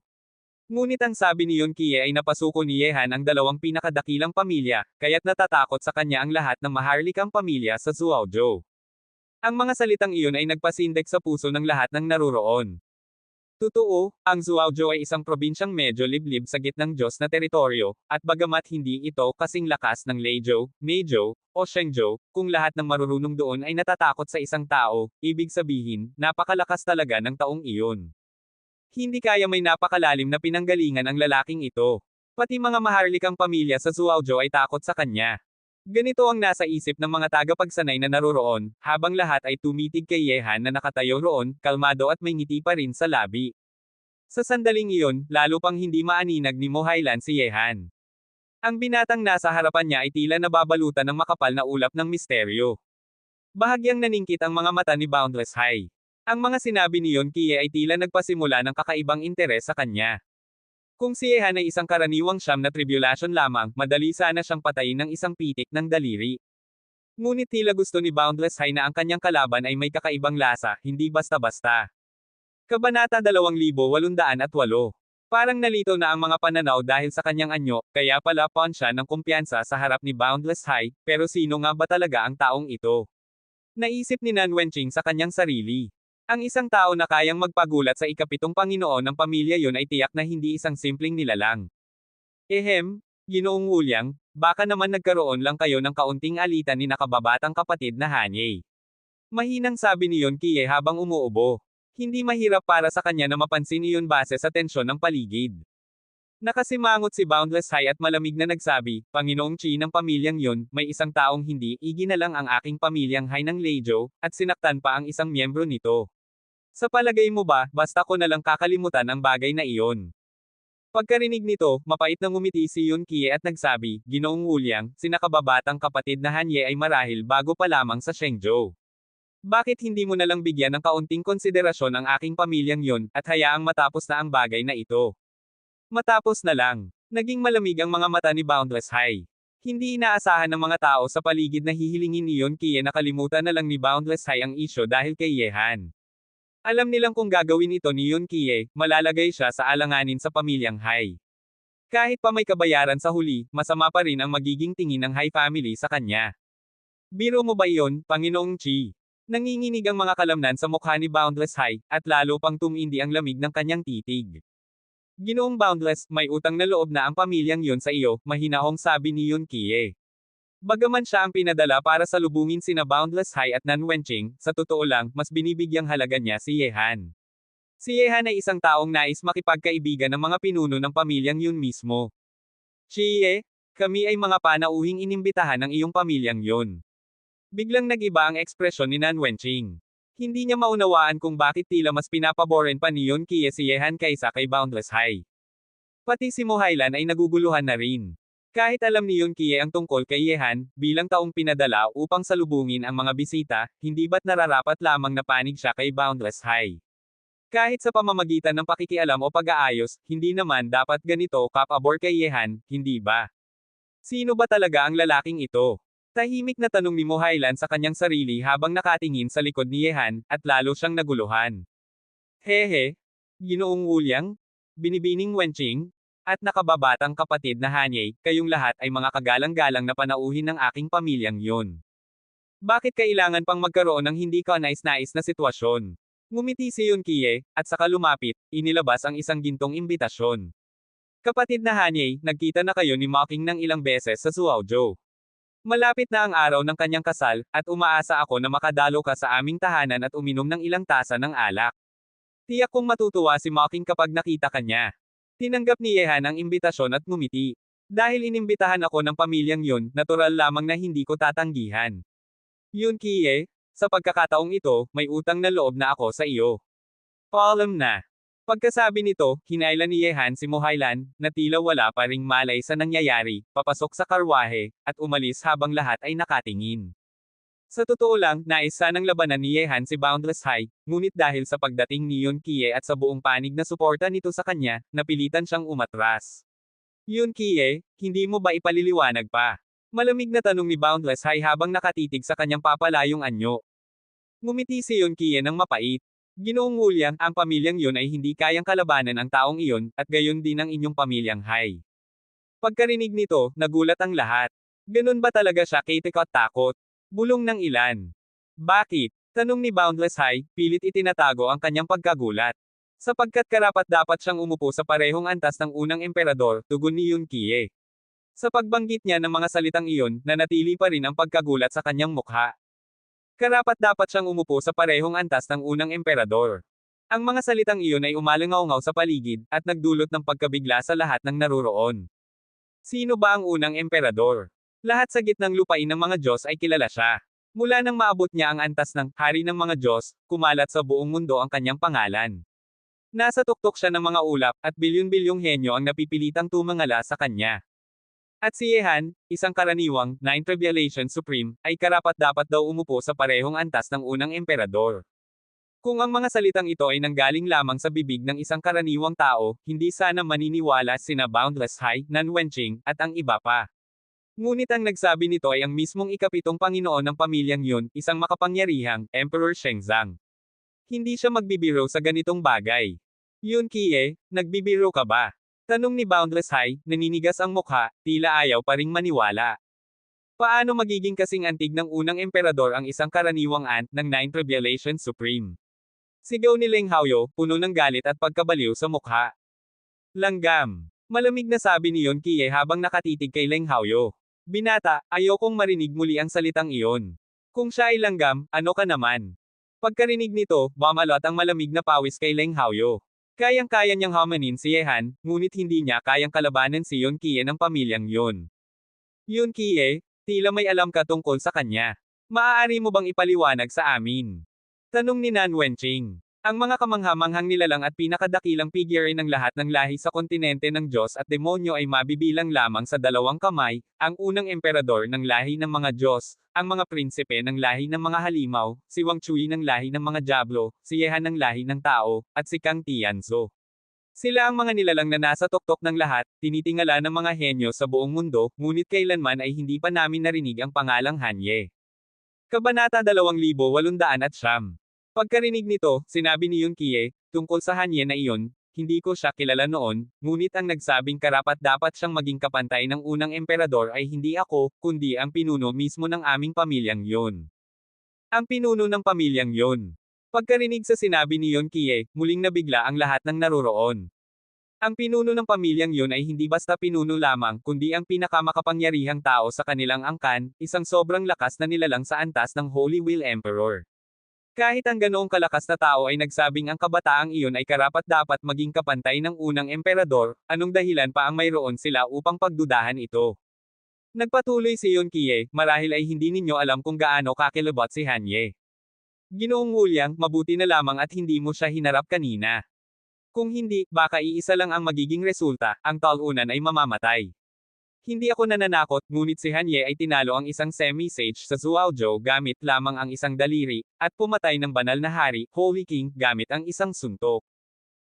Ngunit ang sabi ni Yun Kie ay napasuko ni Yehan ang 2 pinakadakilang pamilya, kaya't natatakot sa kanya ang lahat ng maharlikang pamilya sa Suaojo. Ang mga salitang iyon ay nagpasindak sa puso ng lahat ng naruroon. Totoo, ang Suaojo ay isang probinsyang medyo liblib sa gitnang Diyos na teritoryo, at bagamat hindi ito kasing lakas ng Leizhou, Meizhou, o Shenzhou, kung lahat ng marurunong doon ay natatakot sa isang tao, ibig sabihin, napakalakas talaga ng taong iyon. Hindi kaya may napakalalim na pinanggalingan ang lalaking ito. Pati mga maharlikang pamilya sa Suaojo ay takot sa kanya. Ganito ang nasa isip ng mga tagapagsanay na naroroon, habang lahat ay tumitig kay Yehan na nakatayo roon, kalmado at may ngiti pa rin sa labi. Sa sandaling iyon, lalo pang hindi maaninag ni Mo Hailan si Yehan. Ang binatang nasa harapan niya ay tila nababalutan ng makapal na ulap ng misteryo. Bahagyang naningkit ang mga mata ni Boundless High. Ang mga sinabi ni Yun Kie ay tila nagpasimula ng kakaibang interes sa kanya. Kung si Yehan ay isang karaniwang siyam na tribulation lamang, madali sana siyang patayin ng isang pitik ng daliri. Ngunit tila gusto ni Boundless High na ang kanyang kalaban ay may kakaibang lasa, hindi basta-basta. Kabanata 2808. Parang nalito na ang mga pananaw dahil sa kanyang anyo, kaya pala pawn siya ng kumpiyansa sa harap ni Boundless High, pero sino nga ba talaga ang taong ito? Naisip ni Nan Wenqing sa kanyang sarili. Ang isang tao na kayang magpagulat sa ikapitong Panginoon ng pamilya yun ay tiyak na hindi isang simpleng nilalang. Ginoong Wu Liang, baka naman nagkaroon lang kayo ng kaunting alitan ni nakababatang kapatid na Hanye. Mahinang sabi ni Yun Kie habang umuubo. Hindi mahirap para sa kanya na mapansin iyon base sa tensyon ng paligid. Nakasimangot si Boundless High at malamig na nagsabi, Panginoong Chi ng pamilyang yun, may isang taong hindi iginalang ang aking pamilyang Hai ng Leizhou, at sinaktan pa ang isang miyembro nito. Sa palagay mo ba, basta ko na lang kakalimutan ang bagay na iyon? Pagkarinig nito, mapait na ngumiti si Yun Kie at nagsabi, Ginoong Wu Liang, si nakababatang kapatid na Hanye ay marahil bago pa lamang sa Shenzhou. Bakit hindi mo na lang bigyan ng kaunting konsiderasyon ang aking pamilyang yun, at hayaang matapos na ang bagay na ito? Matapos na lang. Naging malamig ang mga mata ni Boundless High. Hindi inaasahan ng mga tao sa paligid na hihilingin ni Yun Kie na kalimutan na lang ni Boundless High ang isyo dahil kay Yehan. Alam nilang kung gagawin ito ni Yun Kie, malalagay siya sa alanganin sa pamilyang Hai. Kahit pa may kabayaran sa huli, masama pa rin ang magiging tingin ng Hai family sa kanya. Biro mo ba iyon, Panginoong Chi? Nanginginig ang mga kalamnan sa mukha ni Boundless High, at lalo pang tumindi ang lamig ng kanyang titig. Ginoong Boundless, may utang na loob na ang pamilyang yun sa iyo, mahinahong sabi ni Yun Kie. Bagaman siya ang pinadala para salubungin sina Boundless High at Nan Wenqing, sa totoo lang, mas binibigyang halaga niya si Yehan. Si Yehan ay isang taong nais makipagkaibigan ng mga pinuno ng pamilyang yun mismo. Chie, kami ay mga panauhing inimbitahan ng iyong pamilyang yun. Biglang nag-iba ang ekspresyon ni Nan Wenqing. Hindi niya maunawaan kung bakit tila mas pinapaboren pa ni Yun Kie si Yehan kaysa kay Boundless High. Pati si Mo Hailan ay naguguluhan na rin. Kahit alam ni Yun Kie ang tungkol kay Yehan, bilang taong pinadala upang salubungin ang mga bisita, hindi ba't nararapat lamang na panig siya kay Boundless High? Kahit sa pamamagitan ng pakikialam o pag-aayos, hindi naman dapat ganito kapabor kay Yehan, hindi ba? Sino ba talaga ang lalaking ito? Tahimik na tanong ni Mo Hailan sa kanyang sarili habang nakatingin sa likod ni Yehan, at lalo siyang naguluhan. Hehe, Ginoong Wu Liang, Binibining Wenqing, at nakababatang kapatid na Hanye, kayong lahat ay mga kagalang-galang na panauhin ng aking pamilyang yun. Bakit kailangan pang magkaroon ng hindi kanais-nais na sitwasyon? Ngumiti si Yun Kie, at saka lumapit, inilabas ang isang gintong imbitasyon. Kapatid na Hanye, nagkita na kayo ni Mocking ng ilang beses sa Suaojo. Malapit na ang araw ng kanyang kasal, at umaasa ako na makadalo ka sa aming tahanan at uminom ng ilang tasa ng alak. Tiyak kong matutuwa si Mocking kapag nakita ka niya. Tinanggap ni Yehan ang imbitasyon at ngumiti. Dahil inimbitahan ako ng pamilyang yun, natural lamang na hindi ko tatanggihan. Yun Kie, sa pagkakataong ito, may utang na loob na ako sa iyo. Paalam na. Pagkasabi nito, hinailan ni Yehan si Mohailan, na tila wala pa ring malay sa nangyayari, papasok sa karwahe, at umalis habang lahat ay nakatingin. Sa totoo lang, nais sanang labanan ni Yehan si Boundless High, ngunit dahil sa pagdating ni Yun Kie at sa buong panig na suporta nito sa kanya, napilitan siyang umatras. Yun Kie, hindi mo ba ipaliliwanag pa? Malamig na tanong ni Boundless High habang nakatitig sa kanyang papalayong anyo. Ngumiti si Yun Kie ng mapait. Ginoong Wuliang, ang pamilyang yun ay hindi kayang kalabanan ang taong iyon, at gayon din ang inyong pamilyang Hai. Pagkarinig nito, nagulat ang lahat. Ganun ba talaga siya takot? Bulong ng ilan. Bakit? Tanong ni Boundless High, pilit itinatago ang kanyang pagkagulat. Sapagkat karapat-dapat siyang umupo sa parehong antas ng unang emperador, tugon ni Yun Kie. Sa pagbanggit niya ng mga salitang iyon, nanatili pa rin ang pagkagulat sa kanyang mukha. Karapat-dapat siyang umupo sa parehong antas ng unang emperador. Ang mga salitang iyon ay umalingaw-ngaw sa paligid, at nagdulot ng pagkabigla sa lahat ng naruroon. Sino ba ang unang emperador? Lahat sa gitnang lupain ng mga Diyos ay kilala siya. Mula nang maabot niya ang antas ng hari ng mga Diyos, kumalat sa buong mundo ang kanyang pangalan. Nasa tuktok siya ng mga ulap, at bilyon-bilyong henyo ang napipilitang tumangala sa kanya. At si Yehan, isang karaniwang, Nine Tribulation Supreme, ay karapat-dapat daw umupo sa parehong antas ng unang emperador. Kung ang mga salitang ito ay nanggaling lamang sa bibig ng isang karaniwang tao, hindi sana maniniwala sina Boundless High, Nan Wenqing, at ang iba pa. Ngunit ang nagsabi nito ay ang mismong ikapitong Panginoon ng pamilyang yun, isang makapangyarihang, Emperor Shenzang. Hindi siya magbibiro sa ganitong bagay. Yun Kie, nagbibiro ka ba? Tanong ni Boundless High, naninigas ang mukha, tila ayaw pa ring maniwala. Paano magiging kasing antig ng unang emperador ang isang karaniwang ant ng Nine Tribulation Supreme? Sigaw ni Leng Haoyo, puno ng galit at pagkabaliw sa mukha. Langgam. Malamig na sabi ni Yun Kie habang nakatitig kay Leng Haoyo. Binata, ayokong marinig muli ang salitang iyon. Kung siya ay langgam, ano ka naman? Pagkarinig nito, bumalot ang malamig na pawis kay Leng Haoyo. Kayang-kaya niyang hamanin si Yehan, ngunit hindi niya kayang kalabanan si Yun Kie ng pamilyang yun. Yun Kie, tila may alam ka tungkol sa kanya. Maaari mo bang ipaliwanag sa amin? Tanong ni Nan Wenqing. Ang mga kamangha-manghang nilalang at pinakadakilang figure ng lahat ng lahi sa kontinente ng Diyos at demonyo ay mabibilang lamang sa 2 kamay, ang unang emperador ng lahi ng mga Diyos, ang mga prinsipe ng lahi ng mga halimaw, si Wang Chui ng lahi ng mga Diablo, si Yehan ng lahi ng tao, at si Kang Tianzo. Sila ang mga nilalang na nasa tuktok ng lahat, tinitingala ng mga henyo sa buong mundo, ngunit kailanman ay hindi pa namin narinig ang pangalang Hanye. Kabanata 2809. Pagkarinig nito, sinabi ni Yun Kie, tungkol sa Hanye na iyon, hindi ko siya kilala noon, ngunit ang nagsabing karapat-dapat siyang maging kapantay ng unang emperador ay hindi ako, kundi ang pinuno mismo ng aming pamilyang yun. Ang pinuno ng pamilyang yun. Pagkarinig sa sinabi ni Yun Kie, muling nabigla ang lahat ng naruroon. Ang pinuno ng pamilyang yun ay hindi basta pinuno lamang, kundi ang pinakamakapangyarihang tao sa kanilang angkan, isang sobrang lakas na nilalang sa antas ng Holy Wheel Emperor. Kahit ang ganoong kalakas na tao ay nagsabing ang kabataang iyon ay karapat-dapat maging kapantay ng unang emperador, anong dahilan pa ang mayroon sila upang pagdudahan ito? Nagpatuloy si Yun Kie, marahil ay hindi ninyo alam kung gaano kakilabot si Hanye. Ginoong Wuliang, mabuti na lamang at hindi mo siya hinarap kanina. Kung hindi, baka iisa lang ang magiging resulta, ang talunan ay mamamatay. Hindi ako nananakot, ngunit si Hanye ay tinalo ang isang semi-sage sa Zuaozhou gamit lamang ang isang daliri, at pumatay ng banal na hari, Holy King, gamit ang isang suntok.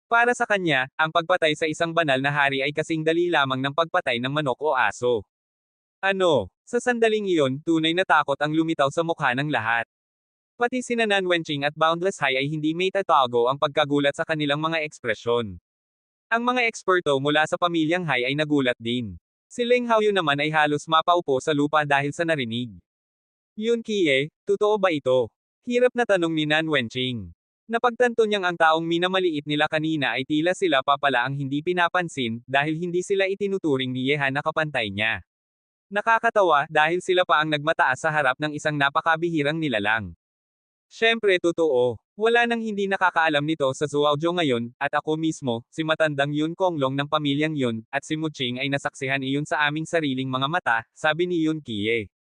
Para sa kanya, ang pagpatay sa isang banal na hari ay kasing dali lamang ng pagpatay ng manok o aso. Ano? Sa sandaling iyon, tunay na takot ang lumitaw sa mukha ng lahat. Pati sina Nan Wenqing at Boundless High ay hindi may tatago ang pagkagulat sa kanilang mga ekspresyon. Ang mga eksperto mula sa pamilyang Hai ay nagulat din. Si Leng Haoyu naman ay halos mapaupo sa lupa dahil sa narinig. Yun Kie, totoo ba ito? Hirap na tanong ni Nan Wenqing. Napagtanto niyang ang taong minamaliit nila kanina ay tila sila pa pala ang hindi pinapansin, dahil hindi sila itinuturing ni Yehan na kapantay niya. Nakakatawa, dahil sila pa ang nagmataas sa harap ng isang napakabihirang nilalang. Siyempre totoo. Wala nang hindi nakakaalam nito sa Zuaozhou ngayon, at ako mismo, si matandang Yun Konglong ng pamilyang yun, at si Muqing ay nasaksihan iyon sa aming sariling mga mata, sabi ni Yun Kie.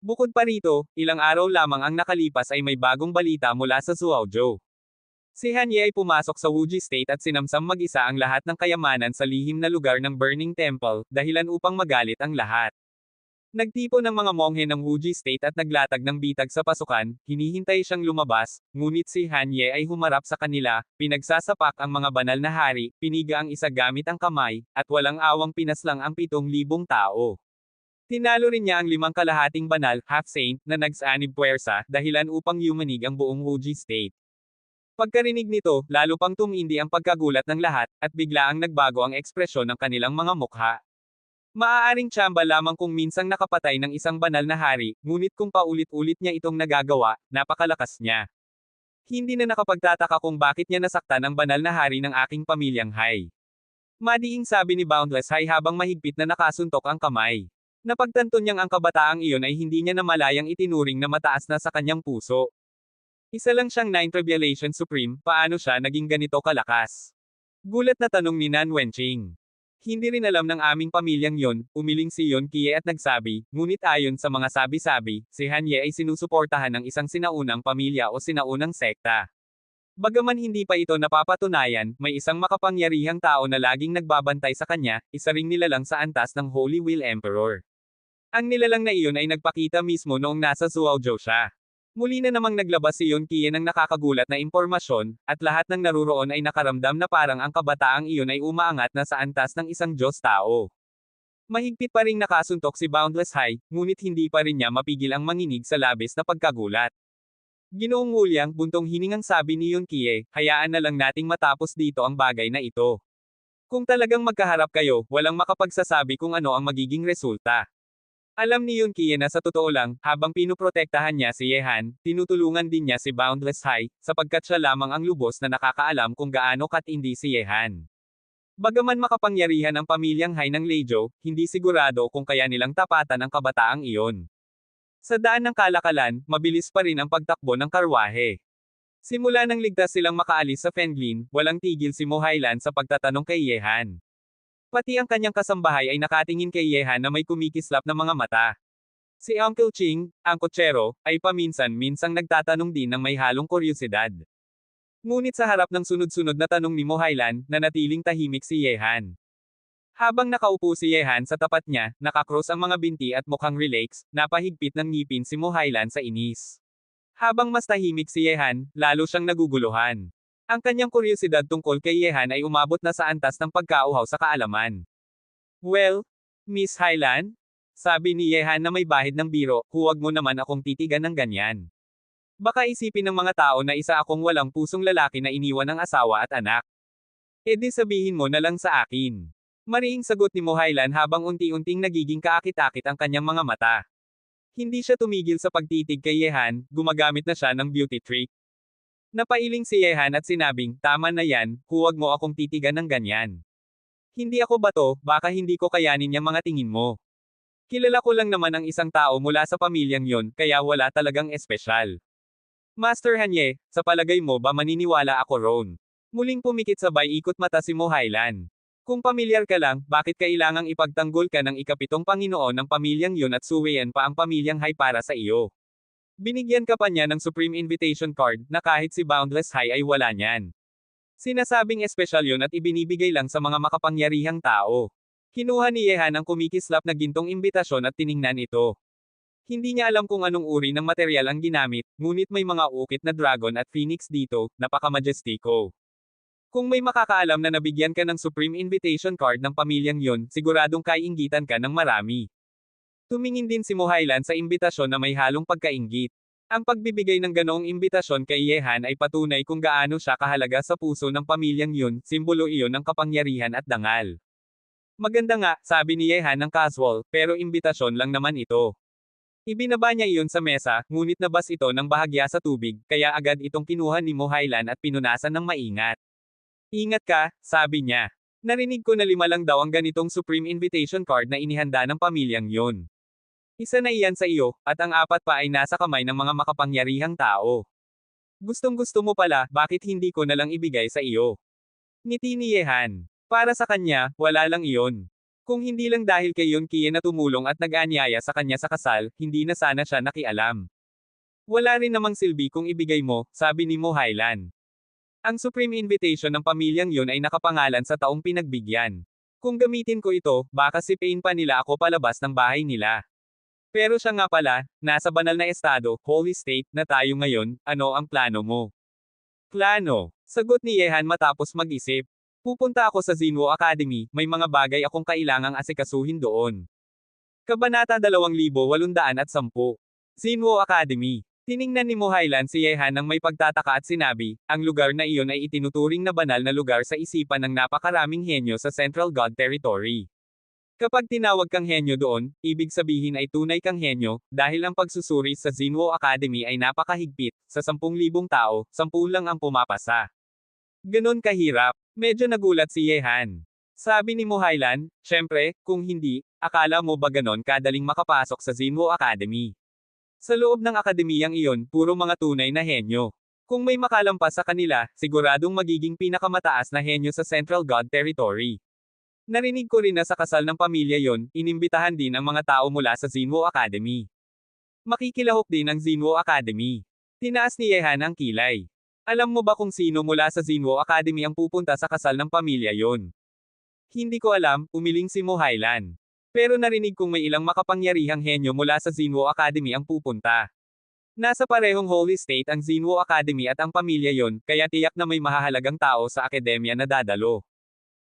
Bukod pa rito, ilang araw lamang ang nakalipas ay may bagong balita mula sa Zuaozhou. Si Hanye ay pumasok sa Wuji State at sinamsam mag-isa ang lahat ng kayamanan sa lihim na lugar ng Burning Temple, dahilan upang magalit ang lahat. Nagtipon ng mga monghe ng Wuji State at naglatag ng bitag sa pasukan, hinihintay siyang lumabas, ngunit si Hanye ay humarap sa kanila, pinagsasapak ang mga banal na hari, piniga ang isa gamit ang kamay, at walang awang pinaslang ang 7,000 tao. Tinalo rin niya ang 5 kalahating banal, half-saint, na nagsanib puwersa, dahilan upang yumanig ang buong Wuji State. Pagkarinig nito, lalo pang tumindi ang pagkagulat ng lahat, at biglaang nagbago ang ekspresyon ng kanilang mga mukha. Maaaring tsamba lamang kung minsang nakapatay ng isang banal na hari, ngunit kung paulit-ulit niya itong nagagawa, napakalakas niya. Hindi na nakapagtataka kung bakit niya nasaktan ang banal na hari ng aking pamilyang Hai. Madiing sabi ni Boundless Hai habang mahigpit na nakasuntok ang kamay. Napagtanto niyang ang kabataang iyon ay hindi niya namalayang itinuring na mataas na sa kanyang puso. Isa lang siyang 9 Tribulation Supreme, paano siya naging ganito kalakas? Gulat na tanong ni Nan Wenqing. Hindi rin alam ng aming pamilyang yon, umiling si Yon Kie at nagsabi, ngunit ayon sa mga sabi-sabi, si Hanye ay sinusuportahan ng isang sinaunang pamilya o sinaunang sekta. Bagaman hindi pa ito napapatunayan, may isang makapangyarihang tao na laging nagbabantay sa kanya, isa ring nilalang sa antas ng Holy Wheel Emperor. Ang nilalang na iyon ay nagpakita mismo noong nasa Zuozhou siya. Muli na namang naglabas si Yon Kie ng nakakagulat na impormasyon, at lahat ng naruroon ay nakaramdam na parang ang kabataang iyon ay umaangat na sa antas ng isang Diyos-tao. Mahigpit pa ring nakasuntok si Boundless Hai, ngunit hindi pa rin niya mapigil ang manginig sa labis na pagkagulat. Ginoong Wuliang, buntong hiningang sabi ni Yon Kie, hayaan na lang nating matapos dito ang bagay na ito. Kung talagang magkaharap kayo, walang makapagsasabi kung ano ang magiging resulta. Alam ni Yon Kie na sa totoo lang, habang pinuprotektahan niya si Yehan, tinutulungan din niya si Boundless Hai, sapagkat siya lamang ang lubos na nakakaalam kung gaano katindi si Yehan. Bagaman makapangyarihan ang pamilyang Hai ng Leizhou, hindi sigurado kung kaya nilang tapatan ang kabataang iyon. Sa daan ng kalakalan, mabilis pa rin ang pagtakbo ng karwahe. Simula nang ligtas silang makaalis sa Fenglin, walang tigil si Mo Hailan sa pagtatanong kay Yehan. Pati ang kanyang kasambahay ay nakatingin kay Yehan na may kumikislap na mga mata. Si Uncle Ching, ang kotsero, ay paminsan-minsang nagtatanong din ng may halong kuryosidad. Ngunit sa harap ng sunod-sunod na tanong ni Mo Hailan, nanatiling tahimik si Yehan. Habang nakaupo si Yehan sa tapat niya, nakakross ang mga binti at mukhang relax, napahigpit ng ngipin si Mo Hailan sa inis. Habang mas tahimik si Yehan, lalo siyang naguguluhan. Ang kanyang kuryosidad tungkol kay Yehan ay umabot na sa antas ng pagkauhaw sa kaalaman. Well, Miss Hailan? Sabi ni Yehan na may bahid ng biro, huwag mo naman akong titigan ng ganyan. Baka isipin ng mga tao na isa akong walang pusong lalaki na iniwan ng asawa at anak. E di sabihin mo na lang sa akin. Mariing sagot ni Mo Hailan habang unti-unting nagiging kaakit-akit ang kanyang mga mata. Hindi siya tumigil sa pagtitig kay Yehan, gumagamit na siya ng beauty trick. Napailing si Yehan at sinabing, tama na yan, huwag mo akong titigan ng ganyan. Hindi ako bato, baka hindi ko kayanin yung mga tingin mo. Kilala ko lang naman ang isang tao mula sa pamilyang yon, kaya wala talagang espesyal. Master Hanye, sa palagay mo ba maniniwala ako roon? Muling pumikit sabay ikot mata si Mo Hailan. Kung pamilyar ka lang, bakit kailangang ipagtanggol ka ng ikapitong Panginoon ng pamilyang yon at suwayan pa ang pamilyang Hai para sa iyo? Binigyan ka pa niya ng Supreme Invitation Card, na kahit si Boundless Hai ay wala niyan. Sinasabing espesyal yon at ibinibigay lang sa mga makapangyarihang tao. Kinuha ni Yehan ang kumikislap na gintong imbitasyon at tiningnan ito. Hindi niya alam kung anong uri ng material ang ginamit, ngunit may mga ukit na dragon at phoenix dito, napaka-majestiko. Kung may makakaalam na nabigyan ka ng Supreme Invitation Card ng pamilyang yon, siguradong kaiinggitan ka ng marami. Tumingin din si Mo Hailan sa imbitasyon na may halong pagkainggit. Ang pagbibigay ng ganoong imbitasyon kay Yehan ay patunay kung gaano siya kahalaga sa puso ng pamilyang yun, simbolo iyon ng kapangyarihan at dangal. Maganda nga, sabi ni Yehan ng casual, pero imbitasyon lang naman ito. Ibinaba niya iyon sa mesa, ngunit nabas ito ng bahagya sa tubig, kaya agad itong kinuha ni Mo Hailan at pinunasan ng maingat. Ingat ka, sabi niya. Narinig ko na 5 lang daw ang ganitong Supreme Invitation Card na inihanda ng pamilyang yun. Isa na iyan sa iyo, at ang 4 pa ay nasa kamay ng mga makapangyarihang tao. Gustong-gusto mo pala, bakit hindi ko na lang ibigay sa iyo? Ngiti ni Yehan. Para sa kanya, wala lang iyon. Kung hindi lang dahil kay Yon Kie na tumulong at nag-aanyaya sa kanya sa kasal, hindi na sana siya nakialam. Wala rin namang silbi kung ibigay mo, sabi ni Mo Hailan. Ang Supreme Invitation ng pamilyang yun ay nakapangalan sa taong pinagbigyan. Kung gamitin ko ito, baka sipain pa nila ako palabas ng bahay nila. Pero siya nga pala, nasa banal na estado, holy state, na tayo ngayon, ano ang plano mo? Plano. Sagot ni Yehan matapos mag-isip. Pupunta ako sa Zinwo Academy, may mga bagay akong kailangang asikasuhin doon. Kabanata 2810. Zinwo Academy. Tiningnan ni Mohailan si Yehan ng may pagtataka at sinabi, ang lugar na iyon ay itinuturing na banal na lugar sa isipan ng napakaraming henyo sa Central God Territory. Kapag tinawag kang henyo doon, ibig sabihin ay tunay kang henyo, dahil ang pagsusuri sa Zinwo Academy ay napakahigpit, sa 10,000 tao, 10 lang ang pumapasa. Ganon kahirap. Medyo nagulat si Yehan. Sabi ni Mohailan, syempre, kung hindi, akala mo ba ganon kadaling makapasok sa Zinwo Academy? Sa loob ng akademiyang iyon, puro mga tunay na henyo. Kung may makalampas sa kanila, siguradong magiging pinakamataas na henyo sa Central God Territory. Narinig ko rin na sa kasal ng pamilya yon, inimbitahan din ang mga tao mula sa Zinwo Academy. Makikilahok din ang Zinwo Academy. Tinaas ni Yehan ang kilay. Alam mo ba kung sino mula sa Zinwo Academy ang pupunta sa kasal ng pamilya yon? Hindi ko alam, umiling si Mohailan. Pero narinig kong may ilang makapangyarihang henyo mula sa Zinwo Academy ang pupunta. Nasa parehong holy state ang Zinwo Academy at ang pamilya yon, kaya tiyak na may mahahalagang tao sa akademya na dadalo.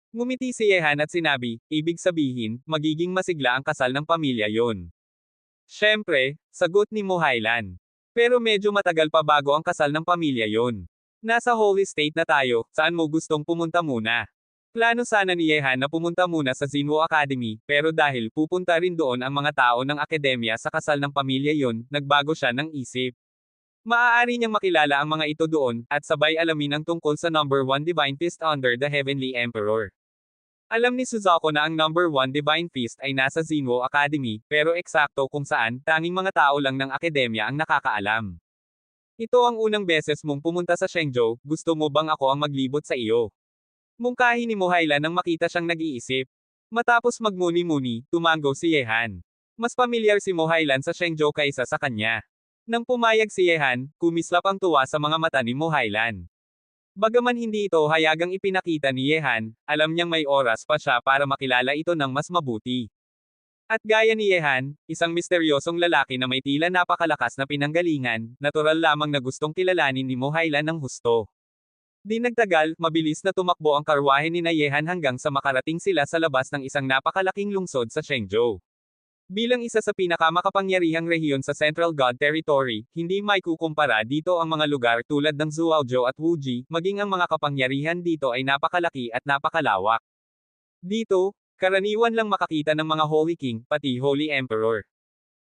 Ngumiti si Yehan at sinabi, ibig sabihin, magiging masigla ang kasal ng pamilya yon. Syempre, sagot ni Mohailan. Pero medyo matagal pa bago ang kasal ng pamilya yon. Nasa holy state na tayo, saan mo gustong pumunta muna? Plano sana ni Yehan na pumunta muna sa Zinwo Academy, pero dahil pupunta rin doon ang mga tao ng akademya sa kasal ng pamilya yon, nagbago siya ng isip. Maaari niyang makilala ang mga ito doon, at sabay alamin ang tungkol sa number 1 Divine Feast under the Heavenly Emperor. Alam ni Suzuko na ang number 1 Divine Feast ay nasa Zinwo Academy, pero eksakto kung saan, tanging mga tao lang ng akademya ang nakakaalam. Ito ang unang beses mong pumunta sa Shenzhou, gusto mo bang ako ang maglibot sa iyo? Mungkahi ni Mohailan nang makita siyang nag-iisip. Matapos magmuni-muni, tumango si Yehan. Mas pamilyar si Mohailan sa Shenzhou kaysa sa kanya. Nang pumayag si Yehan, kumislap ang tuwa sa mga mata ni Mohailan. Bagaman hindi ito hayagang ipinakita ni Yehan, alam niyang may oras pa siya para makilala ito ng mas mabuti. At gaya ni Yehan, isang misteryosong lalaki na may tila napakalakas na pinanggalingan, natural lamang na gustong kilalanin ni Mohailan ng husto. Di nagtagal, mabilis na tumakbo ang karwahe ni Yehan hanggang sa makarating sila sa labas ng isang napakalaking lungsod sa Shenzhou. Bilang isa sa pinakamakapangyarihang rehiyon sa Central God Territory, hindi maikukumpara dito ang mga lugar tulad ng Zhuozhou at Wuji, maging ang mga kapangyarihan dito ay napakalaki at napakalawak. Dito, karaniwan lang makakita ng mga Holy King, pati Holy Emperor.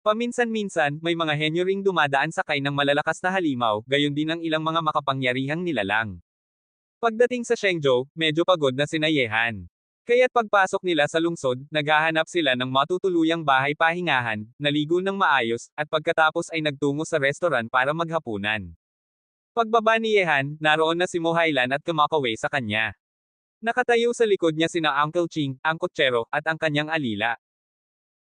Paminsan-minsan, may mga henyo ring dumadaan sakay ng malalakas na halimaw, gayon din ang ilang mga makapangyarihang nilalang. Pagdating sa Shenzhou, medyo pagod na sina Yehan. Kaya't pagpasok nila sa lungsod, naghahanap sila ng matutuluyang bahay pahingahan, naligo ng maayos, at pagkatapos ay nagtungo sa restaurant para maghapunan. Pagbaba ni Yehan, naroon na si Mohailan at kumakaway sa kanya. Nakatayo sa likod niya sina Uncle Ching, ang kotsero, at ang kanyang alila.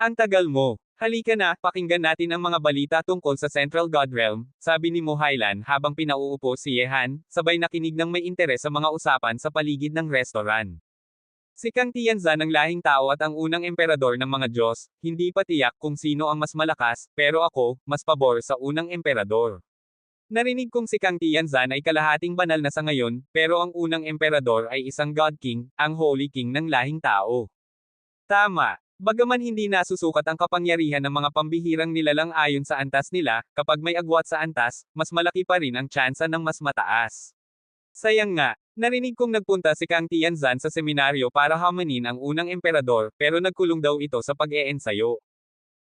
Ang tagal mo. Halika na, pakinggan natin ang mga balita tungkol sa Central God Realm, sabi ni Mohailan habang pinauupo si Yehan, sabay nakinig ng may interes sa mga usapan sa paligid ng restaurant. Si Kang Tianzan ang lahing tao at ang unang emperador ng mga Diyos, hindi pa tiyak kung sino ang mas malakas, pero ako, mas pabor sa unang emperador. Narinig kong si Kang Tianzan ay kalahating banal na sa ngayon, pero ang unang emperador ay isang God King, ang Holy King ng lahing tao. Tama. Bagaman hindi nasusukat ang kapangyarihan ng mga pambihirang nilalang ayon sa antas nila, kapag may agwat sa antas, mas malaki pa rin ang tsansa ng mas mataas. Sayang nga, narinig kong nagpunta si Kang Tianzan sa seminaryo para hamanin ang unang emperador, pero nagkulong daw ito sa pag-eensayo.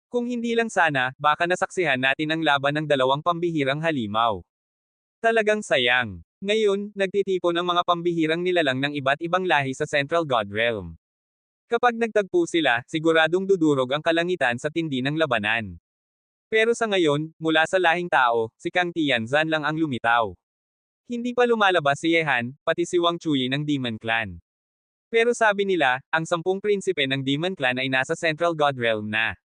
Kung hindi lang sana, baka nasaksihan natin ang laban ng dalawang pambihirang halimaw. Talagang sayang. Ngayon, nagtitipon ang mga pambihirang nilalang ng iba't ibang lahi sa Central God Realm. Kapag nagtagpo sila, siguradong dudurog ang kalangitan sa tindi ng labanan. Pero sa ngayon, mula sa lahing tao, si Kang Tianzan lang ang lumitaw. Hindi pa lumalabas si Yehan, pati si Wang Chuyi ng Demon Clan. Pero sabi nila, ang 10 prinsipe ng Demon Clan ay nasa Central God Realm na.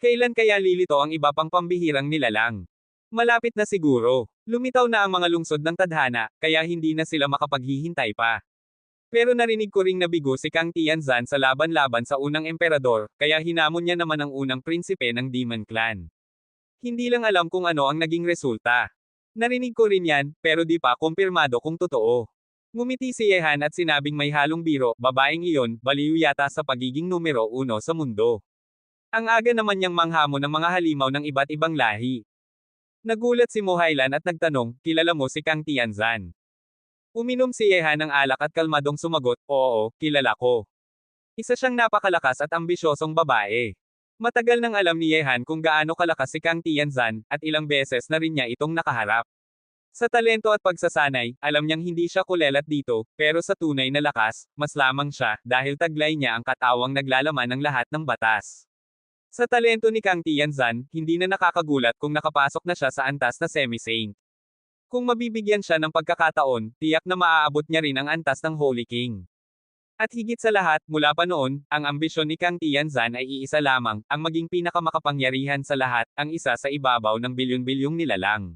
Kailan kaya lilito ang iba pang pambihirang nilalang? Malapit na siguro. Lumitaw na ang mga lungsod ng tadhana, kaya hindi na sila makapaghihintay pa. Pero narinig ko ring nabigo si Kang Tianzan sa laban-laban sa unang emperador, kaya hinamon niya naman ang unang prinsipe ng Demon Clan. Hindi lang alam kung ano ang naging resulta. Narinig ko rin yan, pero di pa kumpirmado kung totoo. Ngumiti si Yehan at sinabing may halong biro, babaeng iyon, baliw yata sa pagiging numero uno sa mundo. Ang aga naman niyang manghamon ng mga halimaw ng iba't ibang lahi. Nagulat si Mohailan at nagtanong, kilala mo si Kang Tianzan? Uminom si Yehan ng alak at kalmadong sumagot, oo, kilala ko. Isa siyang napakalakas at ambisyosong babae. Matagal nang alam ni Yehan kung gaano kalakas si Kang Tianzan, at ilang beses na rin niya itong nakaharap. Sa talento at pagsasanay, alam niyang hindi siya kulelat dito, pero sa tunay na lakas, mas lamang siya, dahil taglay niya ang katawang naglalaman ng lahat ng batas. Sa talento ni Kang Tianzan, hindi na nakakagulat kung nakapasok na siya sa antas na semi-saint. Kung mabibigyan siya ng pagkakataon, tiyak na maaabot niya rin ang antas ng Holy King. At higit sa lahat, mula pa noon, ang ambisyon ni Kang Tianzan ay iisa lamang, ang maging pinakamakapangyarihan sa lahat, ang isa sa ibabaw ng bilyon-bilyong nilalang.